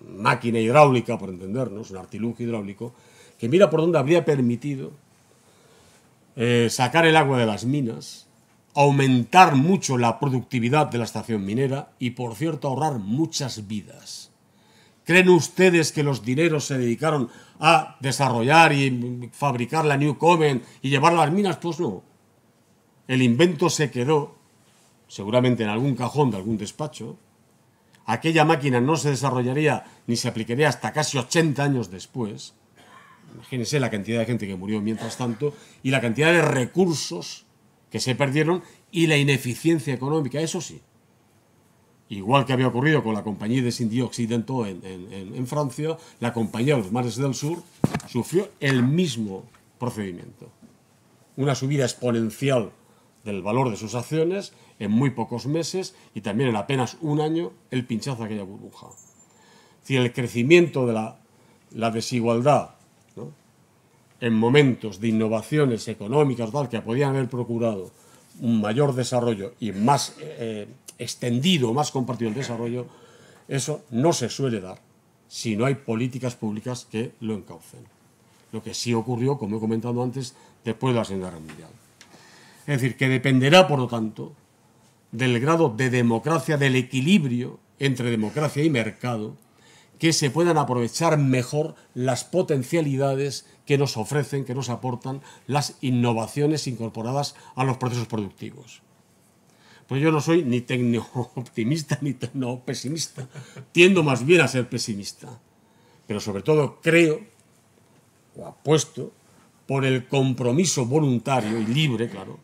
máquina hidráulica, por entendernos, un artilugio hidráulico, que mira por dónde habría permitido sacar el agua de las minas, aumentar mucho la productividad de la estación minera y, por cierto, ahorrar muchas vidas. ¿Creen ustedes que los dineros se dedicaron a desarrollar y fabricar la Newcomen y llevarla a las minas? Pues no. El invento se quedó, seguramente en algún cajón de algún despacho. Aquella máquina no se desarrollaría ni se aplicaría hasta casi 80 años después. Imagínense la cantidad de gente que murió mientras tanto y la cantidad de recursos que se perdieron y la ineficiencia económica, eso sí. Igual que había ocurrido con la Compañía des Indes Occidentaux en Francia, la Compañía de los Mares del Sur sufrió el mismo procedimiento. Una subida exponencial del valor de sus acciones en muy pocos meses y también en apenas un año el pinchazo de aquella burbuja. Es decir, el crecimiento de la desigualdad, ¿no?, en momentos de innovaciones económicas tal, que podían haber procurado un mayor desarrollo y más extendido, más compartido el desarrollo, eso no se suele dar si no hay políticas públicas que lo encaucen. Lo que sí ocurrió, como he comentado antes, después de la Segunda Guerra Mundial. Es decir, que dependerá, por lo tanto, del grado de democracia, del equilibrio entre democracia y mercado, que se puedan aprovechar mejor las potencialidades que nos ofrecen, que nos aportan las innovaciones incorporadas a los procesos productivos. Pues yo no soy ni tecno-optimista ni tecno-pesimista, tiendo más bien a ser pesimista, pero sobre todo creo, o apuesto, por el compromiso voluntario y libre, claro,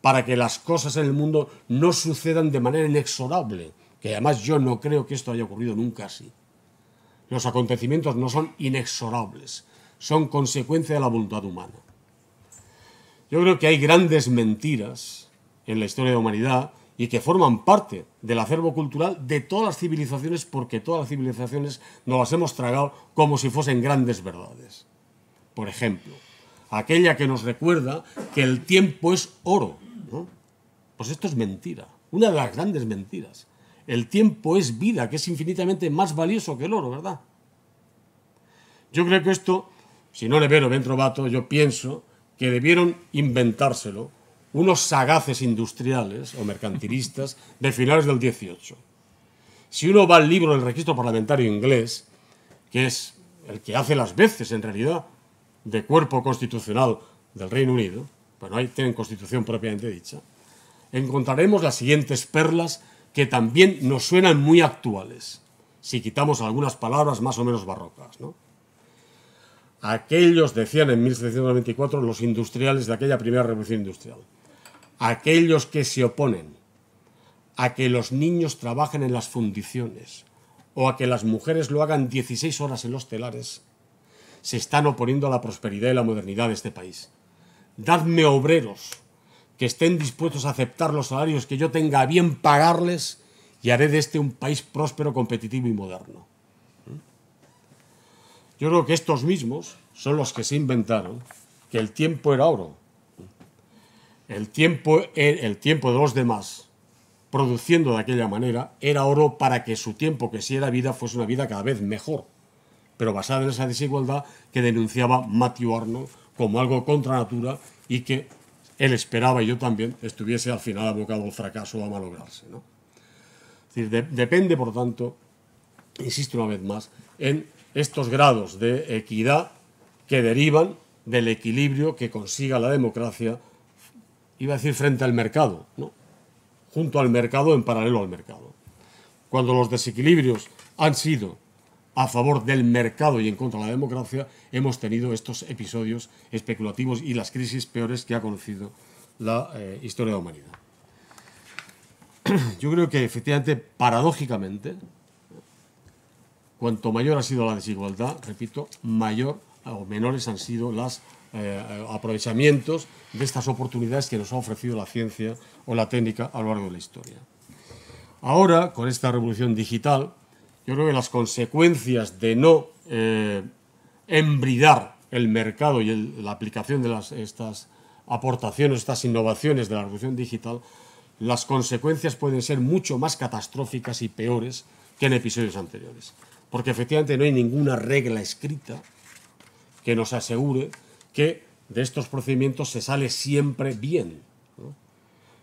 para que las cosas en el mundo no sucedan de manera inexorable, que además yo no creo que esto haya ocurrido nunca así. Los acontecimientos no son inexorables, son consecuencia de la voluntad humana. Yo creo que hay grandes mentiras en la historia de la humanidad y que forman parte del acervo cultural de todas las civilizaciones, porque todas las civilizaciones nos las hemos tragado como si fuesen grandes verdades. Por ejemplo, aquella que nos recuerda que el tiempo es oro, ¿no? Pues esto es mentira, una de las grandes mentiras. El tiempo es vida, que es infinitamente más valioso que el oro, ¿verdad? Yo creo que esto, si no le vero ben trovato, yo pienso que debieron inventárselo unos sagaces industriales o mercantilistas de finales del XVIII. Si uno va al libro del registro parlamentario inglés, que es el que hace las veces, en realidad, de cuerpo constitucional del Reino Unido, bueno, ahí tienen constitución propiamente dicha, encontraremos las siguientes perlas que también nos suenan muy actuales, si quitamos algunas palabras más o menos barrocas, ¿no? Aquellos, decían en 1794 los industriales de aquella primera revolución industrial, aquellos que se oponen a que los niños trabajen en las fundiciones o a que las mujeres lo hagan 16 horas en los telares, se están oponiendo a la prosperidad y la modernidad de este país. Dadme obreros que estén dispuestos a aceptar los salarios que yo tenga a bien pagarles y haré de este un país próspero, competitivo y moderno. Yo creo que estos mismos son los que se inventaron que el tiempo era oro. El tiempo de los demás, produciendo de aquella manera, era oro para que su tiempo, que sí era vida, fuese una vida cada vez mejor, pero basada en esa desigualdad que denunciaba Matthew Arnold como algo contra natura y que él esperaba, y yo también, estuviese al final abocado al fracaso o a malograrse, ¿no? Es decir, depende, por tanto, insisto una vez más, en estos grados de equidad que derivan del equilibrio que consiga la democracia, iba a decir frente al mercado, ¿no? Junto al mercado, en paralelo al mercado. Cuando los desequilibrios han sido a favor del mercado y en contra de la democracia, hemos tenido estos episodios especulativos y las crisis peores que ha conocido la historia de la humanidad. Yo creo que, efectivamente, paradójicamente, cuanto mayor ha sido la desigualdad, repito, mayor o menores han sido los aprovechamientos de estas oportunidades que nos ha ofrecido la ciencia o la técnica a lo largo de la historia. Ahora, con esta revolución digital, yo creo que las consecuencias de no embridar el mercado y la aplicación de estas aportaciones, estas innovaciones de la revolución digital, las consecuencias pueden ser mucho más catastróficas y peores que en episodios anteriores. Porque efectivamente no hay ninguna regla escrita que nos asegure que de estos procedimientos se sale siempre bien, ¿no?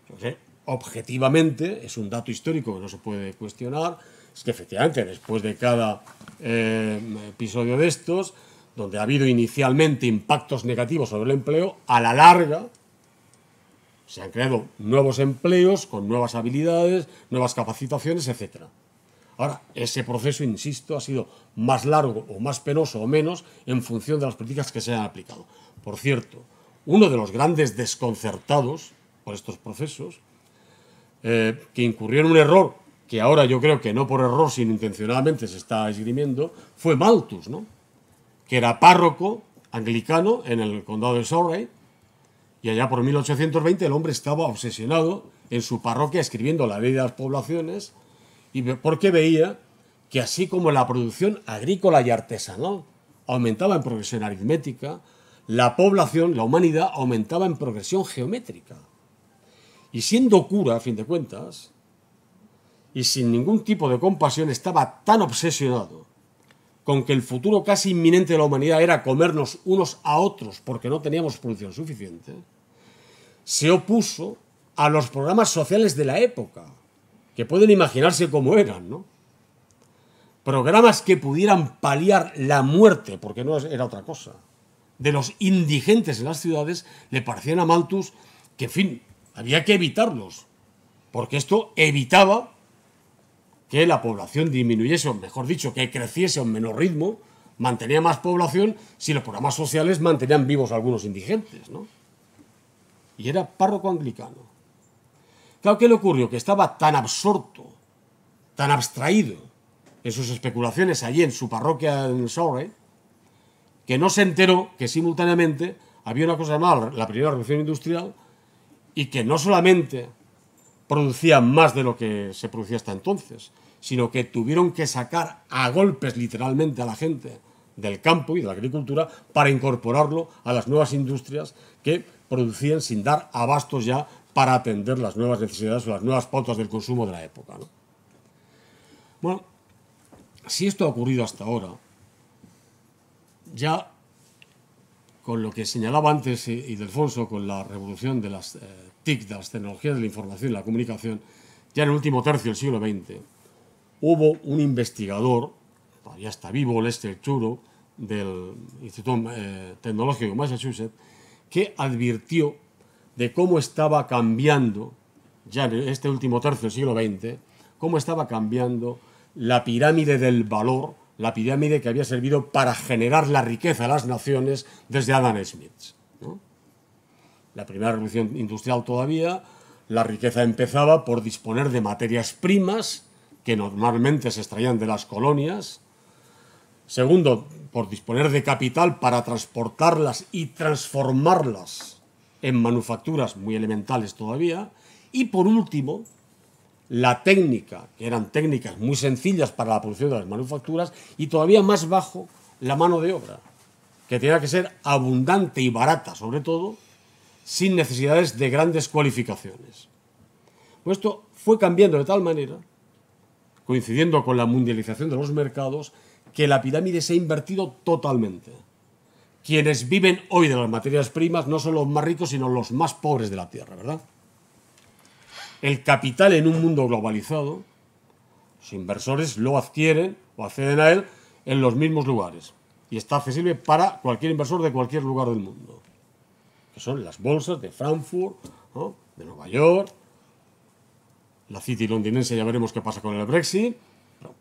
Entonces, objetivamente, es un dato histórico que no se puede cuestionar, es que efectivamente después de cada episodio de estos, donde ha habido inicialmente impactos negativos sobre el empleo, a la larga se han creado nuevos empleos con nuevas habilidades, nuevas capacitaciones, etc. Ahora, ese proceso, insisto, ha sido más largo o más penoso o menos en función de las políticas que se han aplicado. Por cierto, uno de los grandes desconcertados por estos procesos, que incurrió en un error, que ahora yo creo que no por error, sino intencionadamente se está esgrimiendo, fue Malthus, ¿no? Que era párroco anglicano en el condado de Surrey, y allá por 1820 el hombre estaba obsesionado en su parroquia escribiendo la ley de las poblaciones, y porque veía que así como la producción agrícola y artesanal aumentaba en progresión aritmética, la población, la humanidad, aumentaba en progresión geométrica. Y siendo cura, a fin de cuentas, y sin ningún tipo de compasión, estaba tan obsesionado con que el futuro casi inminente de la humanidad era comernos unos a otros porque no teníamos producción suficiente, se opuso a los programas sociales de la época, que pueden imaginarse cómo eran, ¿no? Programas que pudieran paliar la muerte, porque no era otra cosa, de los indigentes en las ciudades, le parecían a Malthus que, en fin, había que evitarlos, porque esto evitaba que la población disminuyese, o mejor dicho, que creciese a un menor ritmo, mantenía más población si los programas sociales mantenían vivos a algunos indigentes, ¿no? Y era párroco anglicano. Claro, ¿qué le ocurrió? Que estaba tan absorto, tan abstraído en sus especulaciones allí en su parroquia en Surrey, que no se enteró que simultáneamente había una cosa llamada la primera revolución industrial y que no solamente producía más de lo que se producía hasta entonces, sino que tuvieron que sacar a golpes literalmente a la gente del campo y de la agricultura para incorporarlo a las nuevas industrias que producían sin dar abastos ya para atender las nuevas necesidades o las nuevas pautas del consumo de la época, ¿no? Bueno, si esto ha ocurrido hasta ahora, ya con lo que señalaba antes Ildefonso, con la revolución de las TIC, de las tecnologías de la información y la comunicación, ya en el último tercio del siglo XX, hubo un investigador, todavía está vivo, Lester Churo, del Instituto Tecnológico de Massachusetts, que advirtió de cómo estaba cambiando, ya en este último tercio del siglo XX, cómo estaba cambiando la pirámide del valor, la pirámide que había servido para generar la riqueza de las naciones desde Adam Smith, ¿no? La primera revolución industrial todavía, la riqueza empezaba por disponer de materias primas que normalmente se extraían de las colonias. Segundo, por disponer de capital para transportarlas y transformarlas en manufacturas muy elementales todavía. Y por último, la técnica, que eran técnicas muy sencillas para la producción de las manufacturas, y todavía más bajo, la mano de obra, que tenía que ser abundante y barata, sobre todo, sin necesidades de grandes cualificaciones. Pues esto fue cambiando de tal manera, coincidiendo con la mundialización de los mercados, que la pirámide se ha invertido totalmente. Quienes viven hoy de las materias primas no son los más ricos, sino los más pobres de la Tierra, ¿verdad? El capital en un mundo globalizado, los inversores lo adquieren o acceden a él en los mismos lugares. Y está accesible para cualquier inversor de cualquier lugar del mundo. Que son las bolsas de Frankfurt, ¿no?, de Nueva York, la City londinense, ya veremos qué pasa con el Brexit. Pero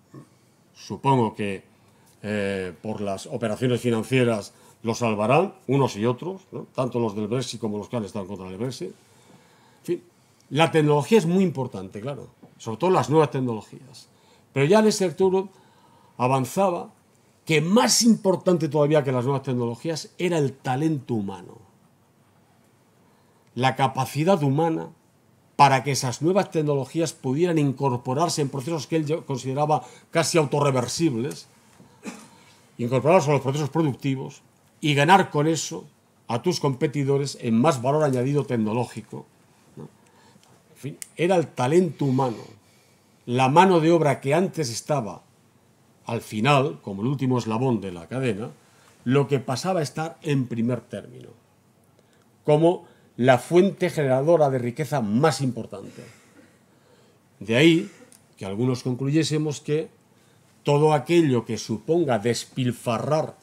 supongo que por las operaciones financieras lo salvarán, unos y otros, ¿no?, tanto los del Brexit como los que han estado en contra del Brexit. En fin, la tecnología es muy importante, claro, sobre todo las nuevas tecnologías. Pero ya en ese sector avanzaba que más importante todavía que las nuevas tecnologías era el talento humano. La capacidad humana para que esas nuevas tecnologías pudieran incorporarse en procesos que él consideraba casi autorreversibles, incorporarlos a los procesos productivos y ganar con eso a tus competidores en más valor añadido tecnológico, ¿no? En fin, era el talento humano, la mano de obra que antes estaba al final, como el último eslabón de la cadena, lo que pasaba a estar en primer término, como la fuente generadora de riqueza más importante. De ahí que algunos concluyésemos que todo aquello que suponga despilfarrar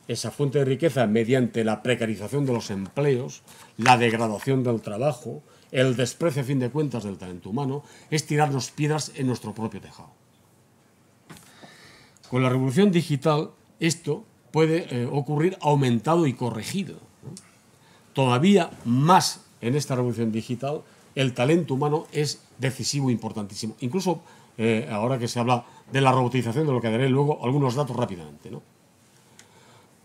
esa fuente de riqueza mediante la precarización de los empleos, la degradación del trabajo, el desprecio a fin de cuentas del talento humano, es tirarnos piedras en nuestro propio tejado. Con la revolución digital esto puede ocurrir aumentado y corregido, ¿no? Todavía más en esta revolución digital, el talento humano es decisivo e importantísimo. Incluso ahora que se habla de la robotización, de lo que daré luego algunos datos rápidamente, ¿no?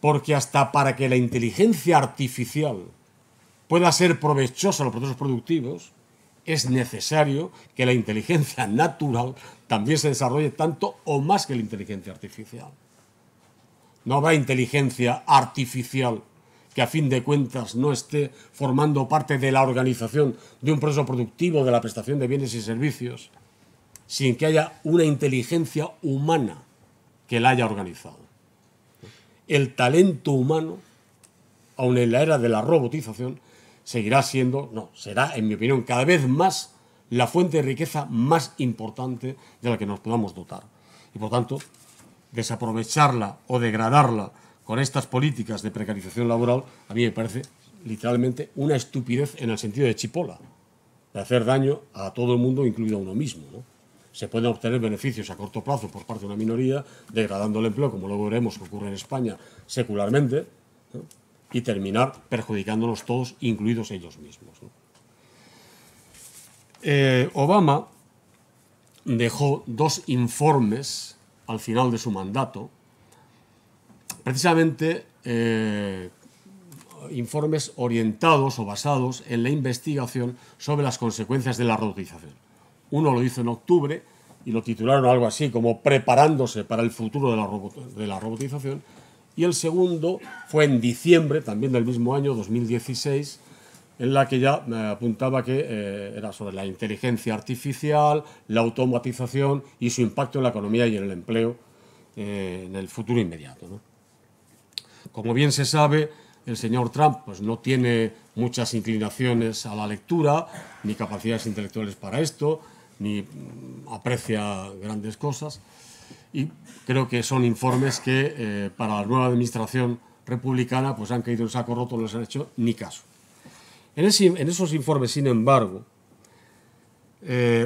Porque hasta para que la inteligencia artificial pueda ser provechosa en los procesos productivos, es necesario que la inteligencia natural también se desarrolle tanto o más que la inteligencia artificial. No habrá inteligencia artificial que a fin de cuentas no esté formando parte de la organización de un proceso productivo, de la prestación de bienes y servicios, sin que haya una inteligencia humana que la haya organizado. El talento humano, aun en la era de la robotización, seguirá siendo, no, será, en mi opinión, cada vez más la fuente de riqueza más importante de la que nos podamos dotar. Y por tanto, desaprovecharla o degradarla con estas políticas de precarización laboral, a mí me parece literalmente una estupidez en el sentido de chipola, de hacer daño a todo el mundo, incluido a uno mismo, ¿no? Se pueden obtener beneficios a corto plazo por parte de una minoría, degradando el empleo, como luego veremos que ocurre en España secularmente, ¿no?, y terminar perjudicándonos todos, incluidos ellos mismos, ¿no? Obama dejó 2 informes al final de su mandato, precisamente informes orientados o basados en la investigación sobre las consecuencias de la robotización. Uno lo hizo en octubre y lo titularon algo así como Preparándose para el futuro de la robotización, y el segundo fue en diciembre, también del mismo año, 2016, en la que ya apuntaba que era sobre la inteligencia artificial, la automatización y su impacto en la economía y en el empleo en el futuro inmediato, ¿no? Como bien se sabe, el señor Trump pues, no tiene muchas inclinaciones a la lectura, ni capacidades intelectuales para esto, ni aprecia grandes cosas, y creo que son informes que para la nueva administración republicana pues han caído en saco roto, no les han hecho ni caso. En esos informes, sin embargo,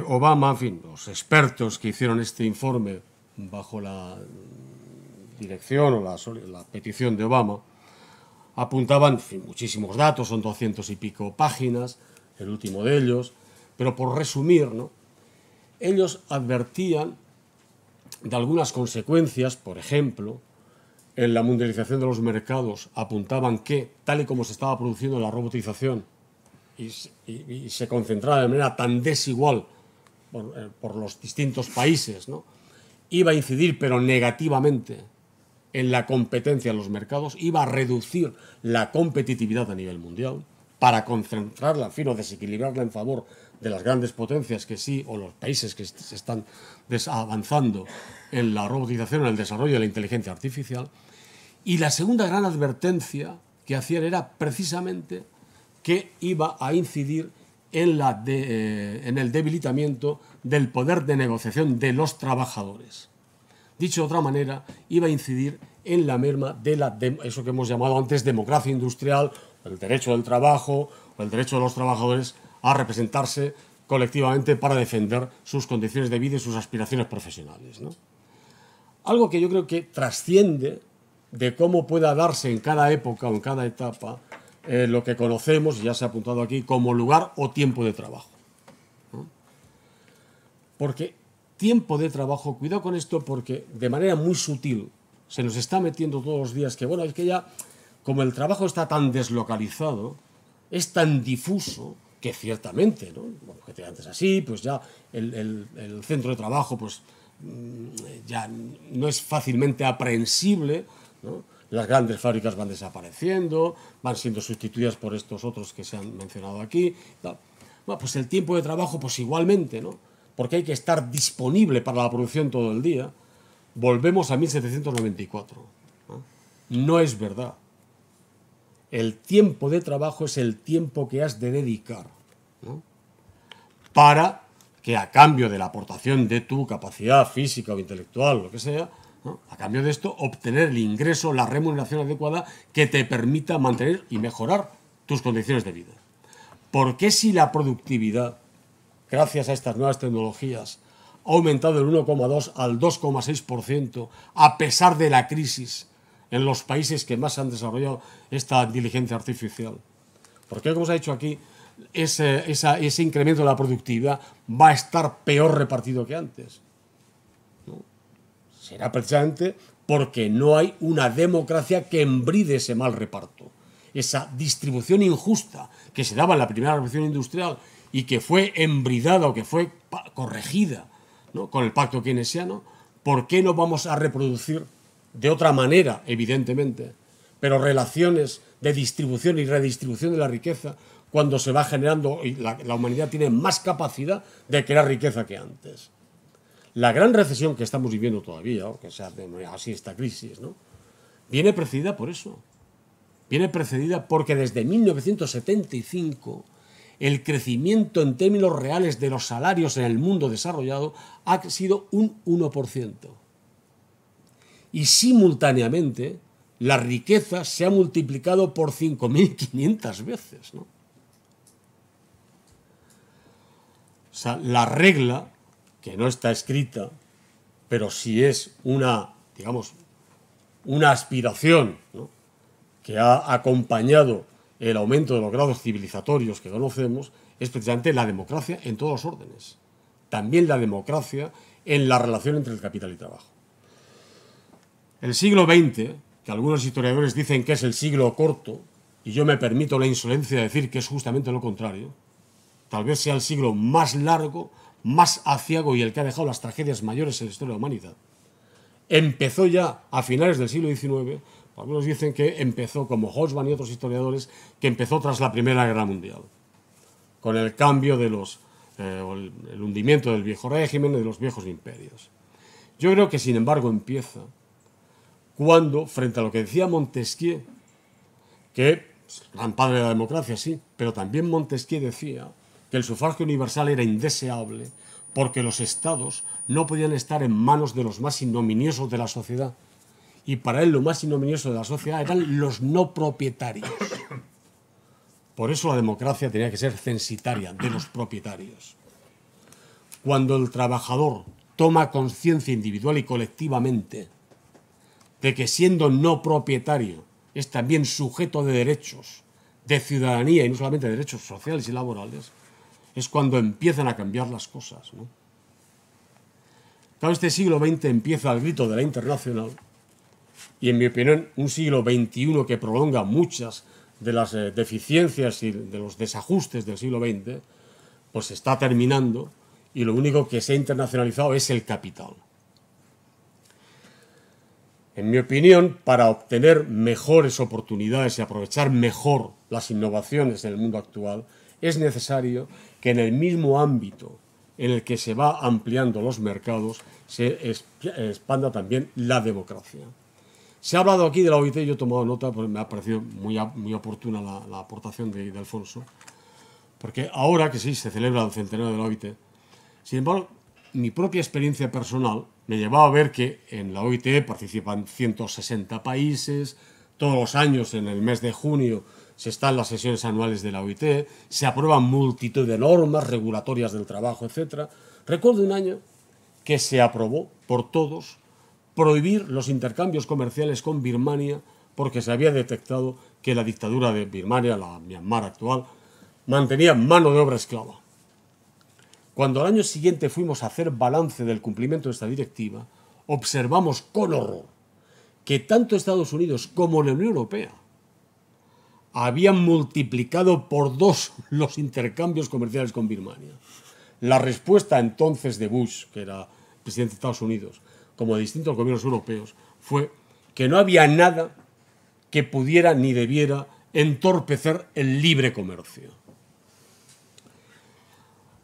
Obama, en fin, los expertos que hicieron este informe bajo la dirección o la petición de Obama, apuntaban, en fin, muchísimos datos, son 200 y pico páginas, el último de ellos, pero por resumir, ¿no?, ellos advertían de algunas consecuencias. Por ejemplo, en la mundialización de los mercados apuntaban que, tal y como se estaba produciendo la robotización y se concentraba de manera tan desigual por los distintos países, ¿no?, iba a incidir, pero negativamente, en la competencia en los mercados, iba a reducir la competitividad a nivel mundial para concentrarla, en fin, o desequilibrarla en favor de las grandes potencias que sí, o los países que se están avanzando en la robotización, en el desarrollo de la inteligencia artificial. Y la segunda gran advertencia que hacían era precisamente que iba a incidir en el debilitamiento del poder de negociación de los trabajadores. Dicho de otra manera, iba a incidir en la merma de eso que hemos llamado antes democracia industrial, el derecho del trabajo o el derecho de los trabajadores a representarse colectivamente para defender sus condiciones de vida y sus aspiraciones profesionales, ¿no? Algo que yo creo que trasciende de cómo pueda darse en cada época o en cada etapa lo que conocemos, y ya se ha apuntado aquí, como lugar o tiempo de trabajo, ¿no? Porque tiempo de trabajo, cuidado con esto, porque de manera muy sutil se nos está metiendo todos los días que, bueno, es que ya, como el trabajo está tan deslocalizado, es tan difuso, que ciertamente, ¿no?, objetivamente es así, pues ya el centro de trabajo pues ya no es fácilmente aprehensible, ¿no? Las grandes fábricas van desapareciendo, van siendo sustituidas por estos otros que se han mencionado aquí. Bueno, pues el tiempo de trabajo, pues igualmente, ¿no?, porque hay que estar disponible para la producción todo el día. Volvemos a 1794, ¿no? No es verdad. El tiempo de trabajo es el tiempo que has de dedicar, ¿no?, para que, a cambio de la aportación de tu capacidad física o intelectual, lo que sea, ¿no?, a cambio de esto, obtener el ingreso, la remuneración adecuada que te permita mantener y mejorar tus condiciones de vida. ¿Por qué, si la productividad, gracias a estas nuevas tecnologías, ha aumentado del 1,2 al 2,6%, a pesar de la crisis en los países que más han desarrollado esta inteligencia artificial? ¿Por qué, como se ha dicho aquí, ese incremento de la productividad va a estar peor repartido que antes? ¿No? Será precisamente porque no hay una democracia que embride ese mal reparto. Esa distribución injusta que se daba en la primera revolución industrial y que fue embridada o que fue corregida, ¿no?, con el pacto keynesiano, ¿por qué no vamos a reproducir de otra manera, evidentemente, pero relaciones de distribución y redistribución de la riqueza cuando se va generando y la humanidad tiene más capacidad de crear riqueza que antes? La gran recesión que estamos viviendo todavía, o que sea así esta crisis, ¿no?, viene precedida por eso. Viene precedida porque desde 1975 el crecimiento en términos reales de los salarios en el mundo desarrollado ha sido un 1%. Y simultáneamente la riqueza se ha multiplicado por 5.500 veces, ¿no? O sea, la regla, que no está escrita, pero sí es una, digamos, una aspiración, ¿no?, que ha acompañado el aumento de los grados civilizatorios que conocemos, es precisamente la democracia en todos los órdenes. También la democracia en la relación entre el capital y trabajo. El siglo XX, que algunos historiadores dicen que es el siglo corto, y yo me permito la insolencia de decir que es justamente lo contrario, tal vez sea el siglo más largo, más aciago y el que ha dejado las tragedias mayores en la historia de la humanidad. Empezó ya a finales del siglo XIX. Algunos dicen que empezó, como Holtzman y otros historiadores, que empezó tras la Primera Guerra Mundial, con el cambio de el hundimiento del viejo régimen y de los viejos imperios. Yo creo que, sin embargo, empieza cuando, frente a lo que decía Montesquieu, que es el gran padre de la democracia, sí, pero también Montesquieu decía que el sufragio universal era indeseable porque los estados no podían estar en manos de los más ignominiosos de la sociedad. Y para él lo más ignominioso de la sociedad eran los no propietarios. Por eso la democracia tenía que ser censitaria, de los propietarios. cuando el trabajador toma conciencia individual y colectivamente de que siendo no propietario es también sujeto de derechos, de ciudadanía y no solamente de derechos sociales y laborales, es cuando empiezan a cambiar las cosas, ¿no? Claro, este siglo XX empieza al grito de la internacional y, en mi opinión, un siglo XXI que prolonga muchas de las deficiencias y de los desajustes del siglo XX, pues está terminando y lo único que se ha internacionalizado es el capital. En mi opinión, para obtener mejores oportunidades y aprovechar mejor las innovaciones en el mundo actual, es necesario que en el mismo ámbito en el que se va ampliando los mercados se expanda también la democracia. Se ha hablado aquí de la OIT, yo he tomado nota, porque me ha parecido muy oportuna la aportación de Alfonso, porque ahora que sí se celebra el centenario de la OIT, sin embargo, mi propia experiencia personal me llevaba a ver que en la OIT participan 160 países, todos los años en el mes de junio se están las sesiones anuales de la OIT, se aprueban multitud de normas regulatorias del trabajo, etc. Recuerdo un año que se aprobó por todos prohibir los intercambios comerciales con Birmania porque se había detectado que la dictadura de Birmania, la Myanmar actual, mantenía mano de obra esclava. Cuando al año siguiente fuimos a hacer balance del cumplimiento de esta directiva, observamos con horror que tanto Estados Unidos como la Unión Europea habían multiplicado por 2 los intercambios comerciales con Birmania. La respuesta entonces de Bush, que era presidente de Estados Unidos, como de distintos gobiernos europeos, fue que no había nada que pudiera ni debiera entorpecer el libre comercio.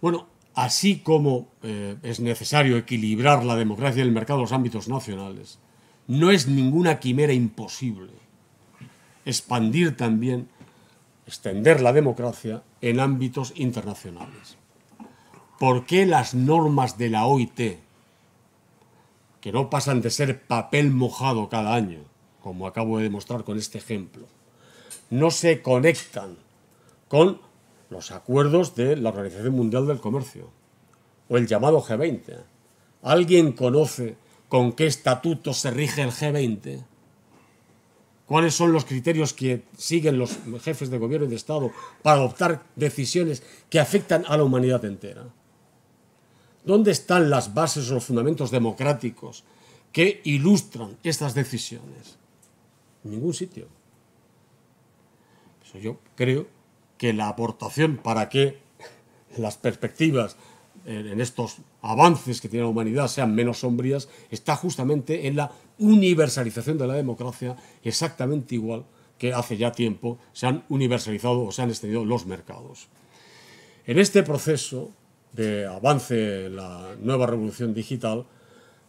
Bueno, así como es necesario equilibrar la democracia y el mercado en los ámbitos nacionales, no es ninguna quimera imposible expandir también, extender la democracia en ámbitos internacionales. ¿Por qué las normas de la OIT, que no pasan de ser papel mojado cada año, como acabo de demostrar con este ejemplo, no se conectan con los acuerdos de la Organización Mundial del Comercio o el llamado G20? ¿Alguien conoce con qué estatuto se rige el G20? ¿Cuáles son los criterios que siguen los jefes de gobierno y de Estado para adoptar decisiones que afectan a la humanidad entera? ¿Dónde están las bases o los fundamentos democráticos que ilustran estas decisiones? En ningún sitio. Eso yo creo que la aportación para que las perspectivas en estos avances que tiene la humanidad sean menos sombrías está justamente en la universalización de la democracia, exactamente igual que hace ya tiempo se han universalizado o se han extendido los mercados. En este proceso de avance en la nueva revolución digital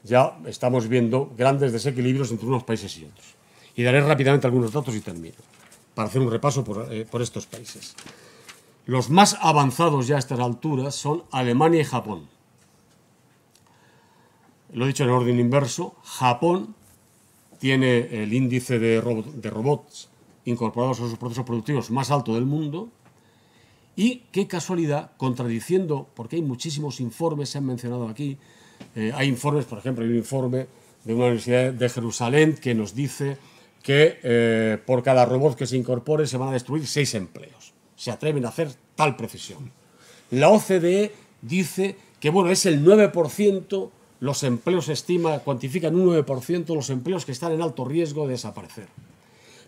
ya estamos viendo grandes desequilibrios entre unos países y otros. Y daré rápidamente algunos datos y termino, para hacer un repaso por estos países. Los más avanzados ya a estas alturas son Alemania y Japón. Lo he dicho en orden inverso. Japón tiene el índice de robots incorporados a sus procesos productivos más alto del mundo. Y qué casualidad, contradiciendo, porque hay muchísimos informes, se han mencionado aquí, hay informes, por ejemplo, hay un informe de una universidad de Jerusalén que nos dice que por cada robot que se incorpore se van a destruir 6 empleos. Se atreven a hacer tal precisión. La OCDE dice que bueno, es el 9%, los empleos se estima, cuantifican un 9% los empleos que están en alto riesgo de desaparecer.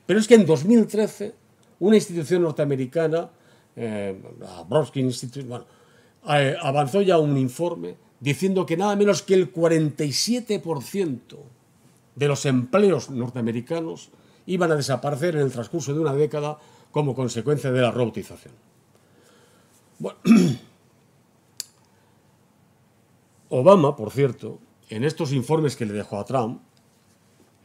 Pero es que en 2013 una institución norteamericana, la Brodsky Institute, avanzó ya un informe diciendo que nada menos que el 47% de los empleos norteamericanos iban a desaparecer en el transcurso de una década como consecuencia de la robotización. Bueno, Obama, por cierto, en estos informes que le dejó a Trump,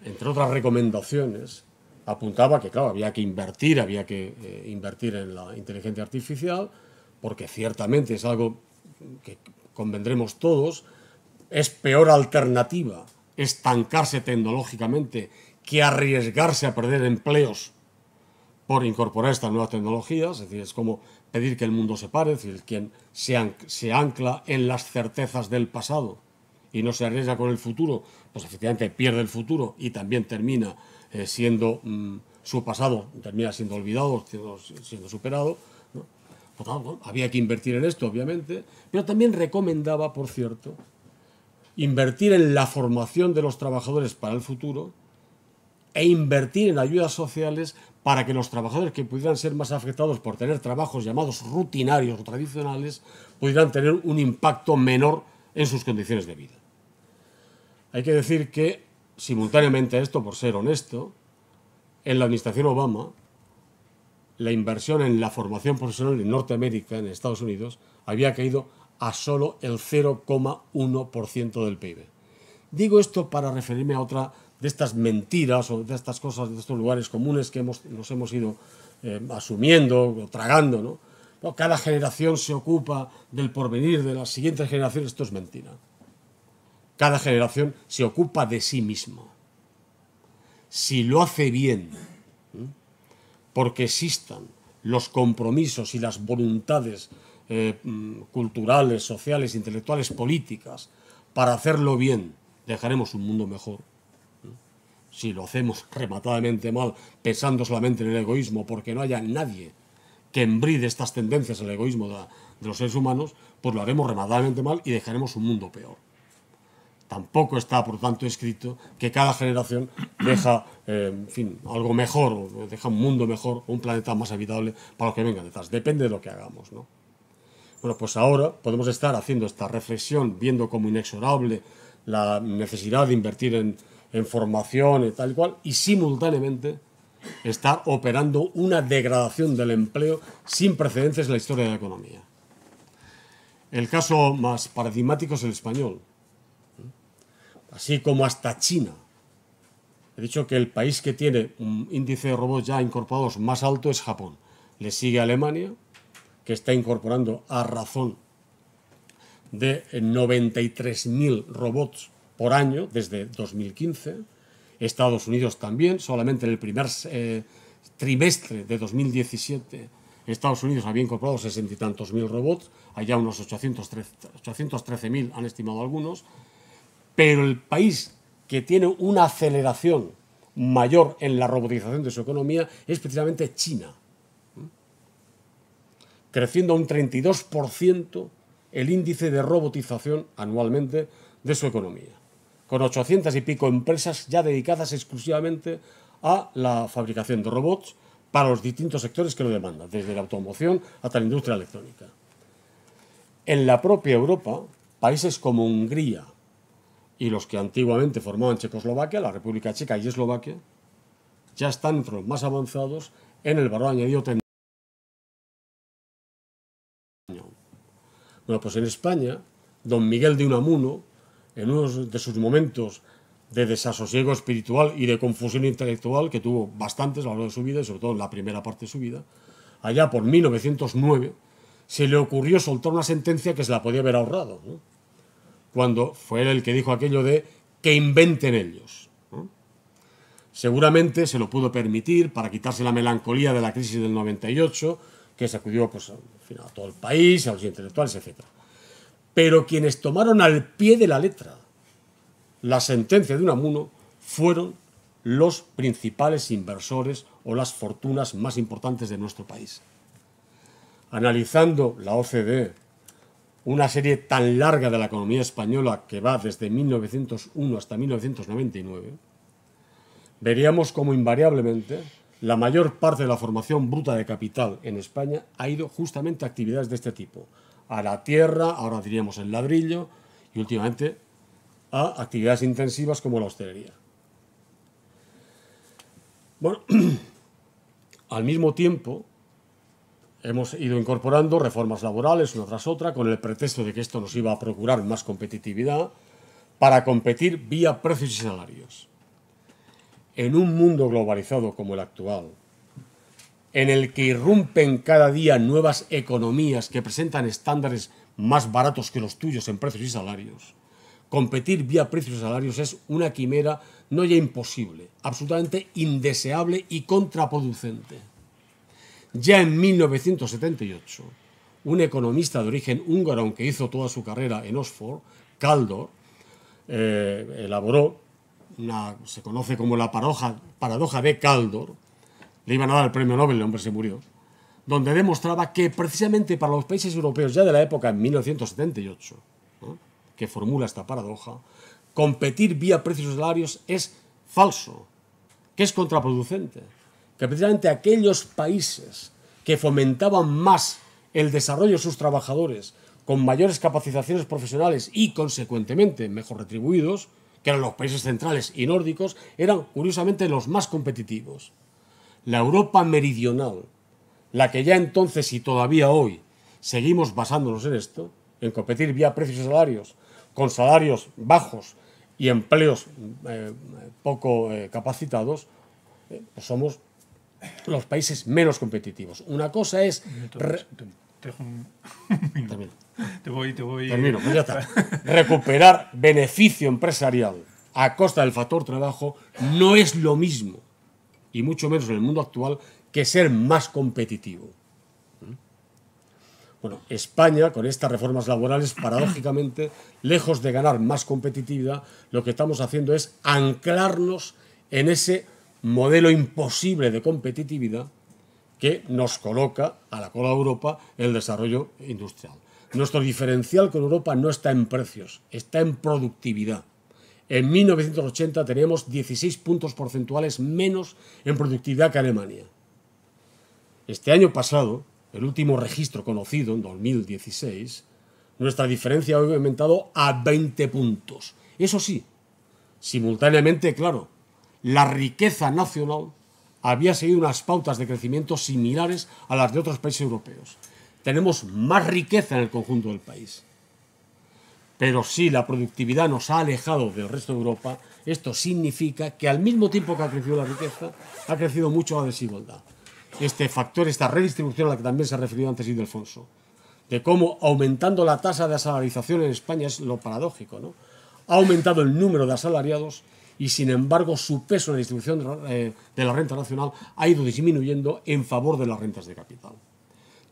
entre otras recomendaciones, apuntaba que, claro, había que invertir en la inteligencia artificial, porque ciertamente es algo que convendremos todos, es peor alternativa estancarse tecnológicamente que arriesgarse a perder empleos por incorporar estas nuevas tecnologías. Es decir, es como pedir que el mundo se pare, es decir, quien se ancla en las certezas del pasado y no se arriesga con el futuro, pues efectivamente pierde el futuro y también termina siendo su pasado, termina siendo olvidado, siendo superado, ¿no? Por tanto, había que invertir en esto, obviamente, pero también recomendaba, por cierto, invertir en la formación de los trabajadores para el futuro e invertir en ayudas sociales para que los trabajadores que pudieran ser más afectados por tener trabajos llamados rutinarios o tradicionales pudieran tener un impacto menor en sus condiciones de vida. Hay que decir que, simultáneamente a esto, por ser honesto, en la administración Obama, la inversión en la formación profesional en Norteamérica, en Estados Unidos, había caído a solo el 0,1% del PIB. Digo esto para referirme a otra de estas mentiras o de estas cosas, de estos lugares comunes que nos hemos ido asumiendo o tragando, ¿no? No, cada generación se ocupa del porvenir de las siguientes generaciones. Esto es mentira. Cada generación se ocupa de sí misma. Si lo hace bien, porque existan los compromisos y las voluntades culturales, sociales, intelectuales, políticas, para hacerlo bien, dejaremos un mundo mejor. Si lo hacemos rematadamente mal, pensando solamente en el egoísmo, porque no haya nadie que embride estas tendencias al egoísmo de los seres humanos, pues lo haremos rematadamente mal y dejaremos un mundo peor. Tampoco está, por tanto, escrito que cada generación deja, en fin, algo mejor, o deja un mundo mejor, un planeta más habitable para los que vengan detrás. Depende de lo que hagamos, ¿no? Bueno, pues ahora podemos estar haciendo esta reflexión, viendo como inexorable la necesidad de invertir en formación y tal y cual, y simultáneamente estar operando una degradación del empleo sin precedentes en la historia de la economía. El caso más paradigmático es el español. Así como hasta China. He dicho que el país que tiene un índice de robots ya incorporados más alto es Japón. Le sigue Alemania, que está incorporando a razón de 93.000 robots por año desde 2015. Estados Unidos también, solamente en el primer trimestre de 2017 Estados Unidos había incorporado 60 y tantos mil robots, allá unos 813.000 han estimado algunos, pero el país que tiene una aceleración mayor en la robotización de su economía es precisamente China, creciendo a un 32% el índice de robotización anualmente de su economía, con 800 y pico empresas ya dedicadas exclusivamente a la fabricación de robots para los distintos sectores que lo demandan, desde la automoción hasta la industria electrónica. En la propia Europa, países como Hungría y los que antiguamente formaban Checoslovaquia, la República Checa y Eslovaquia, ya están entre los más avanzados en el valor añadido tecnológico. Bueno, pues en España, don Miguel de Unamuno, en uno de sus momentos de desasosiego espiritual y de confusión intelectual, que tuvo bastantes a lo largo de su vida, y sobre todo en la primera parte de su vida, allá por 1909, se le ocurrió soltar una sentencia que se la podía haber ahorrado, ¿no? Cuando fue él el que dijo aquello de que inventen ellos, ¿no? Seguramente se lo pudo permitir para quitarse la melancolía de la crisis del 98, que sacudió pues, en fin, a todo el país, a los intelectuales, etc. Pero quienes tomaron al pie de la letra la sentencia de Unamuno fueron los principales inversores o las fortunas más importantes de nuestro país. Analizando la OCDE, una serie tan larga de la economía española que va desde 1901 hasta 1999, veríamos cómo invariablemente la mayor parte de la formación bruta de capital en España ha ido justamente a actividades de este tipo, a la tierra, ahora diríamos el ladrillo, y últimamente a actividades intensivas como la hostelería. Bueno, al mismo tiempo hemos ido incorporando reformas laborales una tras otra con el pretexto de que esto nos iba a procurar más competitividad para competir vía precios y salarios. En un mundo globalizado como el actual, en el que irrumpen cada día nuevas economías que presentan estándares más baratos que los tuyos en precios y salarios, competir vía precios y salarios es una quimera no ya imposible, absolutamente indeseable y contraproducente. Ya en 1978, un economista de origen húngaro, aunque hizo toda su carrera en Oxford, Kaldor, elaboró se conoce como la paradoja de Kaldor. Le iban a dar el premio Nobel, el hombre se murió, donde demostraba que precisamente para los países europeos ya de la época en 1978, ¿no?, que formula esta paradoja, competir vía precios y salarios es falso, que es contraproducente, que precisamente aquellos países que fomentaban más el desarrollo de sus trabajadores con mayores capacitaciones profesionales y, consecuentemente, mejor retribuidos, que eran los países centrales y nórdicos, eran, curiosamente, los más competitivos. La Europa meridional, la que ya entonces y todavía hoy seguimos basándonos en esto, en competir vía precios y salarios, con salarios bajos y empleos poco capacitados, pues somos los países menos competitivos. Una cosa es... Termino, pues ya está. Recuperar beneficio empresarial a costa del factor trabajo no es lo mismo, y mucho menos en el mundo actual, que ser más competitivo. Bueno, España, con estas reformas laborales, paradójicamente, lejos de ganar más competitividad, lo que estamos haciendo es anclarnos en ese modelo imposible de competitividad que nos coloca a la cola de Europa el desarrollo industrial. Nuestro diferencial con Europa no está en precios, está en productividad. En 1980 teníamos 16 puntos porcentuales menos en productividad que Alemania. Este año pasado, el último registro conocido, en 2016, nuestra diferencia ha aumentado a 20 puntos. Eso sí, simultáneamente, claro, la riqueza nacional había seguido unas pautas de crecimiento similares a las de otros países europeos. Tenemos más riqueza en el conjunto del país. Pero si la productividad nos ha alejado del resto de Europa, esto significa que al mismo tiempo que ha crecido la riqueza, ha crecido mucho la desigualdad. Este factor, esta redistribución a la que también se ha referido antes Ildefonso, de cómo aumentando la tasa de asalarización en España, es lo paradójico, ¿no?, ha aumentado el número de asalariados y, sin embargo, su peso en la distribución de la renta nacional ha ido disminuyendo en favor de las rentas de capital.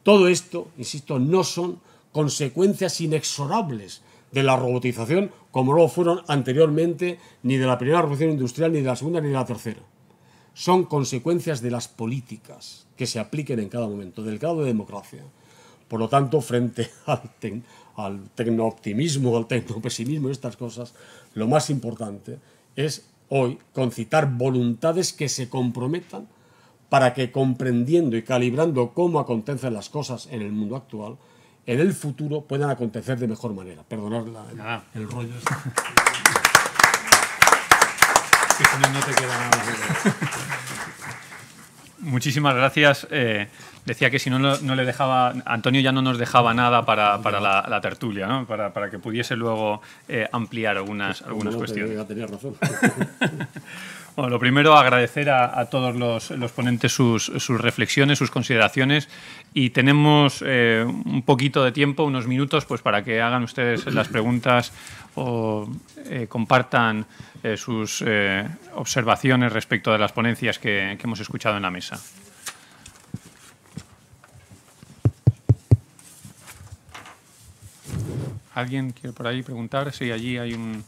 Todo esto, insisto, no son consecuencias inexorables de la robotización, como no lo fueron anteriormente ni de la primera revolución industrial, ni de la segunda, ni de la tercera. Son consecuencias de las políticas que se apliquen en cada momento, del grado de democracia. Por lo tanto, frente al tecnooptimismo, al tecnopesimismo y estas cosas, lo más importante es hoy concitar voluntades que se comprometan para que, comprendiendo y calibrando cómo acontecen las cosas en el mundo actual, en el futuro puedan acontecer de mejor manera. Perdonad el rollo. Que si no, no te queda nada. Muchísimas gracias. Decía que si no le dejaba, Antonio ya no nos dejaba nada para la tertulia, ¿no?, para que pudiese luego ampliar algunas cuestiones. Tenía razón. Bueno, lo primero, agradecer a todos los ponentes sus reflexiones, sus consideraciones, y tenemos un poquito de tiempo, unos minutos, pues para que hagan ustedes las preguntas o compartan sus observaciones respecto de las ponencias que hemos escuchado en la mesa. ¿Alguien quiere por ahí preguntar? Sí, allí hay un...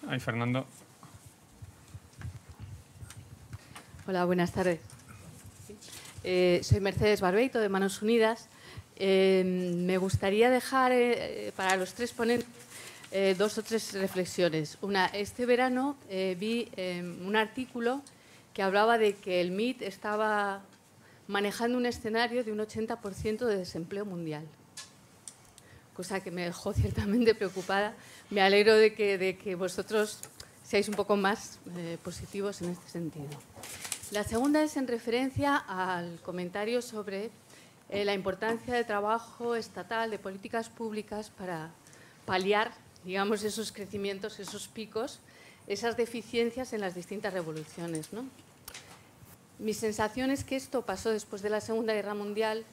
Ahí, Fernando. Hola, buenas tardes. Soy Mercedes Barbeito, de Manos Unidas. Me gustaría dejar para los tres ponentes dos o tres reflexiones. Una, este verano vi un artículo que hablaba de que el MIT estaba manejando un escenario de un 80% de desempleo mundial, cosa que me dejó ciertamente preocupada. Me alegro de que vosotros seáis un poco más positivos en este sentido. La segunda es en referencia al comentario sobre la importancia del trabajo estatal, de políticas públicas para paliar, digamos, esos crecimientos, esos picos, esas deficiencias en las distintas revoluciones, ¿no? Mi sensación es que esto pasó después de la Segunda Guerra Mundial,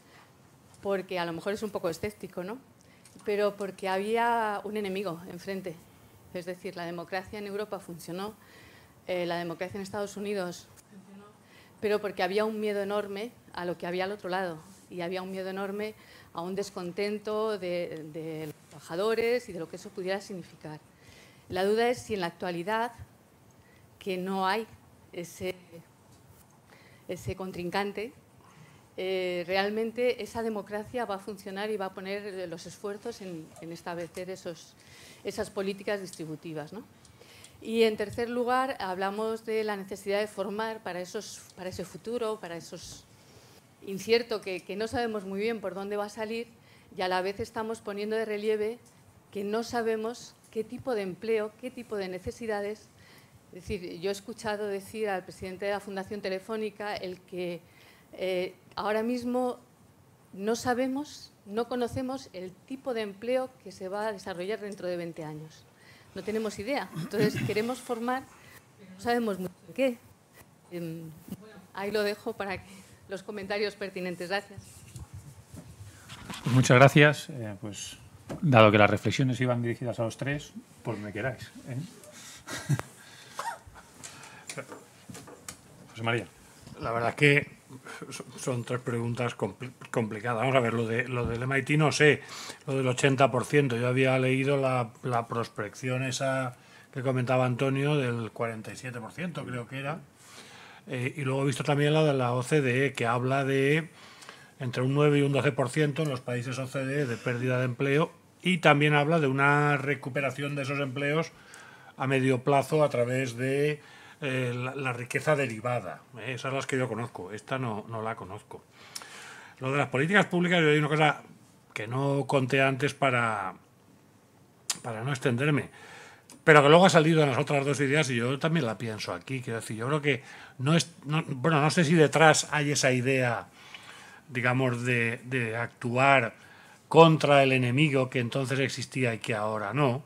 porque a lo mejor es un poco escéptico, ¿no?, pero porque había un enemigo enfrente. Es decir, la democracia en Europa funcionó, la democracia en Estados Unidos funcionó, pero porque había un miedo enorme a lo que había al otro lado y había un miedo enorme a un descontento de los trabajadores y de lo que eso pudiera significar. La duda es si en la actualidad, que no hay ese contrincante, realmente esa democracia va a funcionar y va a poner los esfuerzos en establecer esas políticas distributivas, ¿no? Y en tercer lugar, hablamos de la necesidad de formar para ese futuro, para esos incierto que no sabemos muy bien por dónde va a salir, y a la vez estamos poniendo de relieve que no sabemos qué tipo de empleo, qué tipo de necesidades. Es decir, yo he escuchado decir al presidente de la Fundación Telefónica el que ahora mismo no sabemos, no conocemos el tipo de empleo que se va a desarrollar dentro de 20 años. No tenemos idea. Entonces, queremos formar, pero no sabemos muy bien qué. Bueno, ahí lo dejo para que los comentarios pertinentes. Gracias. Pues muchas gracias. Pues, dado que las reflexiones iban dirigidas a los tres, pues me queráis. José María. La verdad es que son tres preguntas complicadas. Vamos a ver, lo del MIT no sé, lo del 80%. Yo había leído la prospección esa que comentaba Antonio del 47%, creo que era. Y luego he visto también la de la OCDE, que habla de entre un 9 y un 12% en los países OCDE de pérdida de empleo, y también habla de una recuperación de esos empleos a medio plazo a través de la riqueza derivada. Esas son las que yo conozco, esta no la conozco. Lo de las políticas públicas, yo hay una cosa que no conté antes para no extenderme, pero que luego ha salido en las otras dos ideas y yo también la pienso aquí. Quiero decir, yo creo que no sé si detrás hay esa idea, digamos, de actuar contra el enemigo que entonces existía y que ahora no.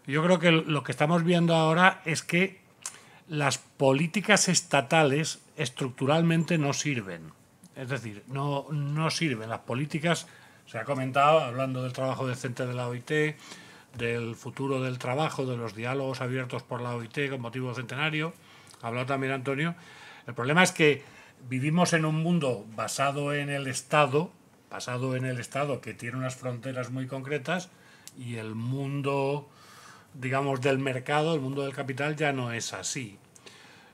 Yo creo que lo que estamos viendo ahora es que las políticas estatales estructuralmente no sirven. Es decir, no sirven. Las políticas, se ha comentado, hablando del trabajo decente de la OIT, del futuro del trabajo, de los diálogos abiertos por la OIT con motivo del centenario, ha hablado también Antonio. El problema es que vivimos en un mundo basado en el Estado que tiene unas fronteras muy concretas, y el mundo, digamos, del mercado, el mundo del capital ya no es así.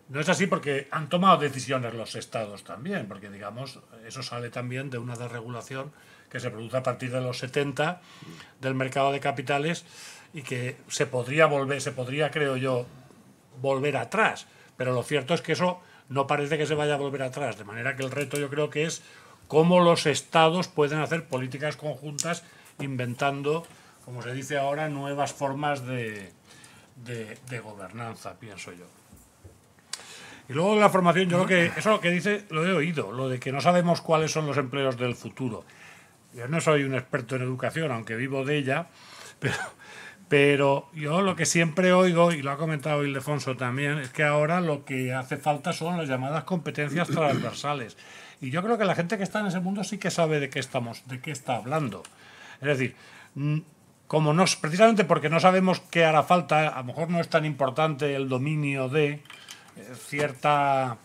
No es así porque han tomado decisiones los estados también, porque, digamos, eso sale también de una desregulación que se produce a partir de los 70 del mercado de capitales y que se podría, creo yo, volver atrás. Pero lo cierto es que eso no parece que se vaya a volver atrás, de manera que el reto yo creo que es cómo los estados pueden hacer políticas conjuntas inventando, como se dice ahora, nuevas formas de gobernanza, pienso yo. Y luego la formación, yo creo que eso lo que dice, lo he oído, lo de que no sabemos cuáles son los empleos del futuro. Yo no soy un experto en educación, aunque vivo de ella, pero yo lo que siempre oigo, y lo ha comentado Ildefonso también, es que ahora lo que hace falta son las llamadas competencias transversales. Y yo creo que la gente que está en ese mundo sí que sabe de qué está hablando. Es decir, precisamente porque no sabemos qué hará falta, a lo mejor no es tan importante el dominio de cierta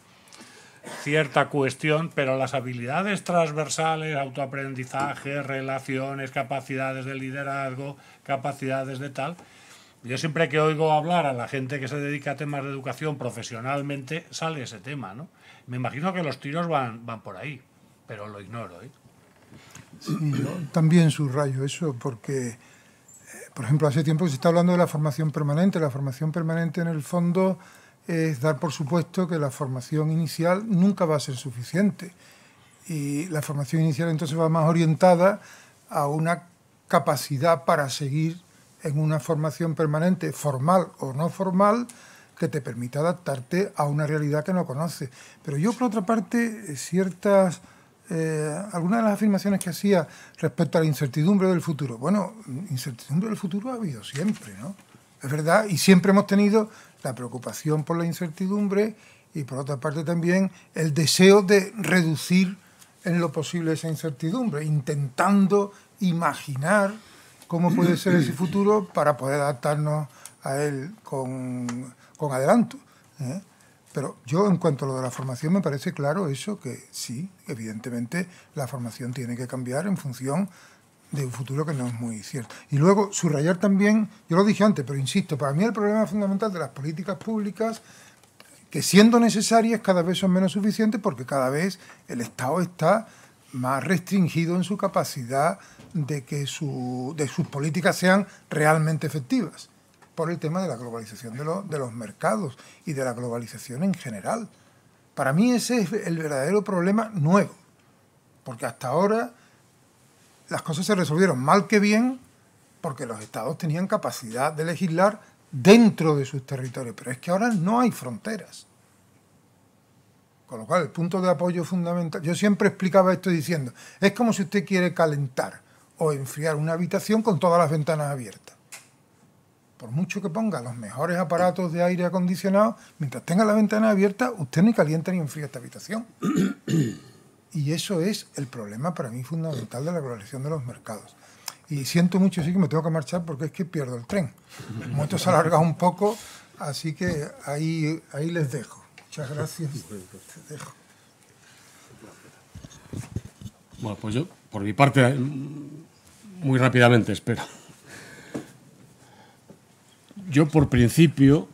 cuestión, pero las habilidades transversales, autoaprendizaje, relaciones, capacidades de liderazgo, capacidades de tal. Yo siempre que oigo hablar a la gente que se dedica a temas de educación profesionalmente, sale ese tema, ¿no? Me imagino que los tiros van por ahí, pero lo ignoro, ¿eh? Sí, yo también subrayo eso porque, por ejemplo, hace tiempo que se está hablando de la formación permanente. La formación permanente, en el fondo, es dar por supuesto que la formación inicial nunca va a ser suficiente. Y la formación inicial entonces va más orientada a una capacidad para seguir en una formación permanente, formal o no formal, que te permita adaptarte a una realidad que no conoces. Pero yo, por otra parte, algunas de las afirmaciones que hacía respecto a la incertidumbre del futuro. Bueno, incertidumbre del futuro ha habido siempre, ¿no? Es verdad, y siempre hemos tenido la preocupación por la incertidumbre y, por otra parte, también el deseo de reducir en lo posible esa incertidumbre, intentando imaginar cómo puede ser ese futuro para poder adaptarnos a él con adelanto, ¿eh? Pero yo, en cuanto a lo de la formación, me parece claro eso, que sí, evidentemente la formación tiene que cambiar en función de un futuro que no es muy cierto. Y luego, subrayar también, yo lo dije antes, pero insisto, para mí el problema fundamental de las políticas públicas, que siendo necesarias cada vez son menos suficientes porque cada vez el Estado está más restringido en su capacidad de que de sus políticas sean realmente efectivas, por el tema de la globalización de los mercados y de la globalización en general. Para mí ese es el verdadero problema nuevo, porque hasta ahora las cosas se resolvieron mal que bien porque los estados tenían capacidad de legislar dentro de sus territorios, pero es que ahora no hay fronteras. Con lo cual, el punto de apoyo fundamental... Yo siempre explicaba esto diciendo, es como si usted quiere calentar o enfriar una habitación con todas las ventanas abiertas. Por mucho que ponga los mejores aparatos de aire acondicionado, mientras tenga la ventana abierta, usted ni calienta ni enfría esta habitación. Y eso es el problema para mí fundamental de la globalización de los mercados. Y siento mucho, sí, que me tengo que marchar porque es que pierdo el tren. El momento se ha alargado un poco, así que ahí les dejo. Muchas gracias. Te dejo. Bueno, pues yo, por mi parte, muy rápidamente, espero. Yo, por principio,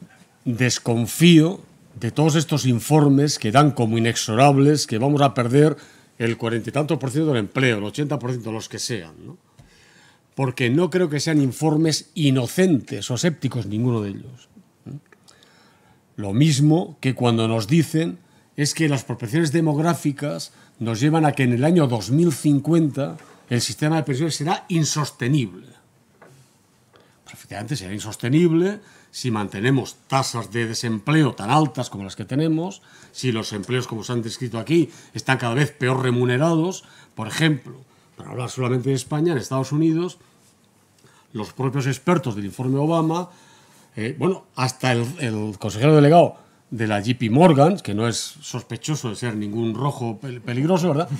desconfío de todos estos informes que dan como inexorables que vamos a perder el 40 y tantos % del empleo, el 80%, los que sean, ¿no? Porque no creo que sean informes inocentes o sépticos ninguno de ellos. Lo mismo que cuando nos dicen es que las proyecciones demográficas nos llevan a que en el año 2050 el sistema de pensiones será insostenible. Pues efectivamente será insostenible si mantenemos tasas de desempleo tan altas como las que tenemos, si los empleos, como se han descrito aquí, están cada vez peor remunerados. Por ejemplo, para hablar solamente de España, en Estados Unidos, los propios expertos del informe Obama, hasta el consejero delegado de la JP Morgan, que no es sospechoso de ser ningún rojo peligroso, ¿verdad?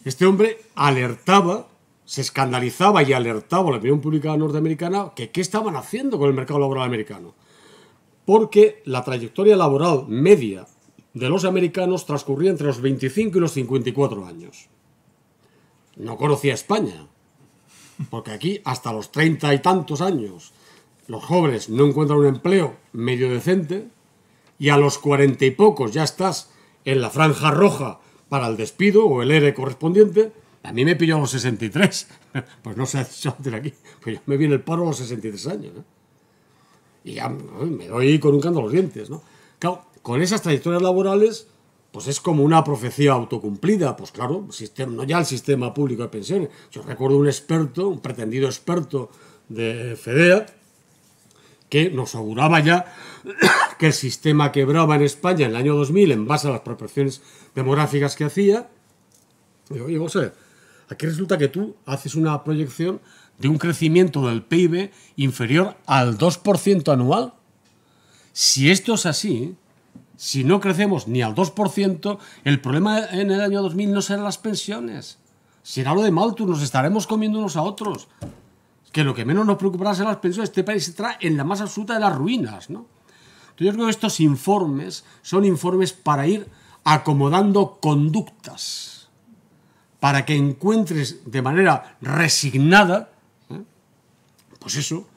Este hombre alertaba, se escandalizaba y alertaba a la opinión pública norteamericana que qué estaban haciendo con el mercado laboral americano. Porque la trayectoria laboral media de los americanos transcurría entre los 25 y los 54 años. No conocía España, porque aquí hasta los 30 y tantos años los jóvenes no encuentran un empleo medio decente y a los 40 y pocos ya estás en la franja roja para el despido o el ERE correspondiente. A mí me pilló a los 63, pues no sé si de aquí, pues me viene el paro a los 63 años, ¿no? Y ya me doy con un canto a los dientes, ¿no? Claro, con esas trayectorias laborales, pues es como una profecía autocumplida. Pues claro, no ya el sistema público de pensiones. Yo recuerdo un experto, un pretendido experto de FEDEA, que nos auguraba ya que el sistema quebraba en España en el año 2000 en base a las proyecciones demográficas que hacía. Y digo, oye, José, aquí resulta que tú haces una proyección de un crecimiento del PIB inferior al 2% anual. Si esto es así, si no crecemos ni al 2%, el problema en el año 2000 no serán las pensiones, será lo de Malthus, nos estaremos comiendo unos a otros. Que lo que menos nos preocupará serán las pensiones. Este país estará en la más absoluta de las ruinas, ¿no? Entonces yo creo que estos informes son informes para ir acomodando conductas, para que encuentres de manera resignada, pues eso,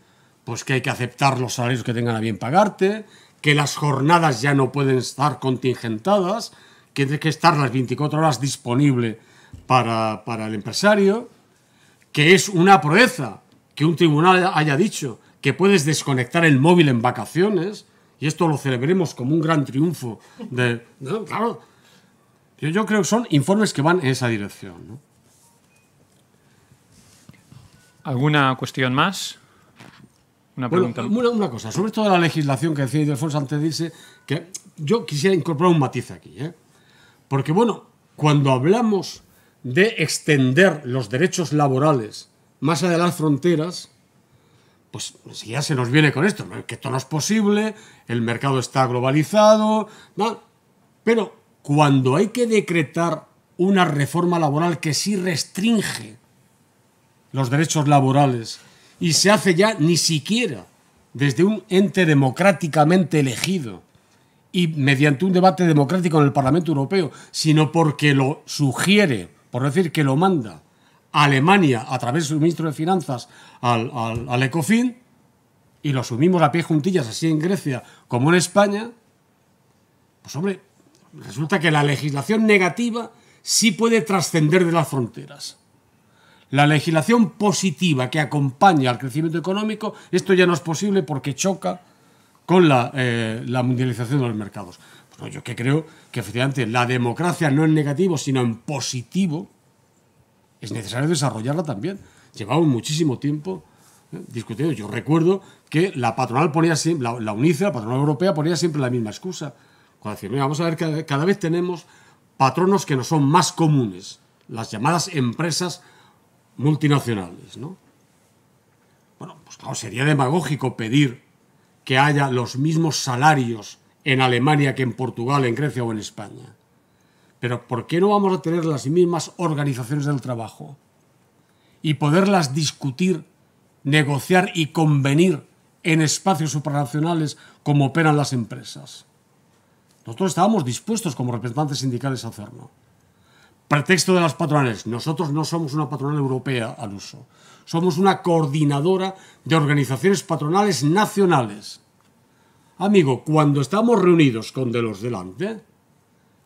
pues que hay que aceptar los salarios que tengan a bien pagarte, que las jornadas ya no pueden estar contingentadas, que tiene que estar las 24 horas disponible para el empresario, que es una proeza que un tribunal haya dicho que puedes desconectar el móvil en vacaciones, y esto lo celebremos como un gran triunfo de... ¿no? Claro, yo creo que son informes que van en esa dirección, ¿no? ¿Alguna cuestión más? Una pregunta. Bueno, una cosa, sobre todo la legislación que decía Ildefonso antes de irse, que yo quisiera incorporar un matiz aquí, ¿eh? Porque, bueno, cuando hablamos de extender los derechos laborales más allá de las fronteras, pues ya se nos viene con esto, ¿no? Que esto no es posible, el mercado está globalizado, ¿no? Pero cuando hay que decretar una reforma laboral que sí restringe los derechos laborales y se hace ya ni siquiera desde un ente democráticamente elegido y mediante un debate democrático en el Parlamento Europeo, sino porque lo sugiere, por decir que lo manda Alemania a través de su ministro de Finanzas al Ecofin, y lo asumimos a pie juntillas, así en Grecia como en España, pues hombre, resulta que la legislación negativa sí puede trascender de las fronteras. La legislación positiva que acompaña al crecimiento económico, esto ya no es posible porque choca con la mundialización de los mercados. Pues yo que creo que efectivamente la democracia no en negativo, sino en positivo, es necesario desarrollarla también. Llevamos muchísimo tiempo discutiendo. Yo recuerdo que la patronal ponía siempre, la UNICE, la patronal europea, ponía siempre la misma excusa. Cuando decía, mira, vamos a ver que cada vez tenemos patronos que no son más comunes, las llamadas empresas multinacionales, ¿no? Bueno, pues claro, sería demagógico pedir que haya los mismos salarios en Alemania que en Portugal, en Grecia o en España. Pero ¿por qué no vamos a tener las mismas organizaciones del trabajo y poderlas discutir, negociar y convenir en espacios supranacionales como operan las empresas? Nosotros estábamos dispuestos como representantes sindicales a hacerlo. Pretexto de las patronales, nosotros no somos una patronal europea al uso, somos una coordinadora de organizaciones patronales nacionales. Amigo, cuando estamos reunidos con de los delante,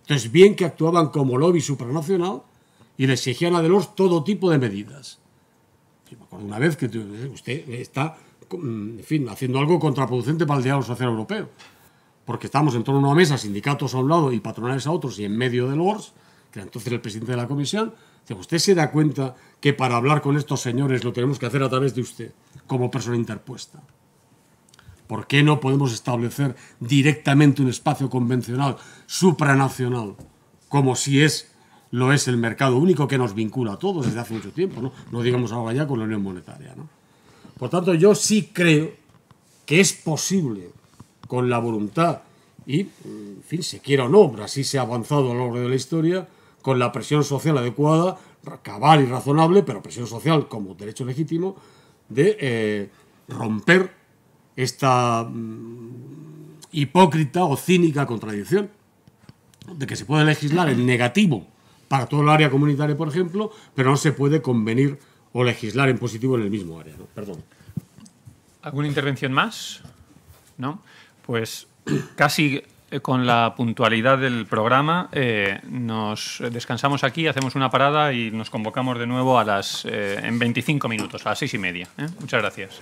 entonces bien que actuaban como lobby supranacional y le exigían a Delors todo tipo de medidas. Yo me acuerdo una vez que usted está, en fin, haciendo algo contraproducente para el diálogo social europeo, porque estamos en torno a una mesa, sindicatos a un lado y patronales a otros, y en medio de Delors, que era entonces el presidente de la comisión, usted se da cuenta que para hablar con estos señores lo tenemos que hacer a través de usted, como persona interpuesta. ¿Por qué no podemos establecer directamente un espacio convencional supranacional, como si lo es el mercado único que nos vincula a todos desde hace mucho tiempo, no digamos ahora ya con la Unión Monetaria, ¿no? Por tanto, yo sí creo que es posible, con la voluntad y, en fin, se quiera o no, así se ha avanzado a lo largo de la historia, con la presión social adecuada, cabal y razonable, pero presión social como derecho legítimo, de romper esta hipócrita o cínica contradicción de que se puede legislar en negativo para todo el área comunitaria, por ejemplo, pero no se puede convenir o legislar en positivo en el mismo área, ¿no? Perdón. ¿Alguna intervención más? ¿No? Pues casi con la puntualidad del programa nos descansamos aquí, hacemos una parada y nos convocamos de nuevo en 25 minutos, a las 6:30. Muchas gracias.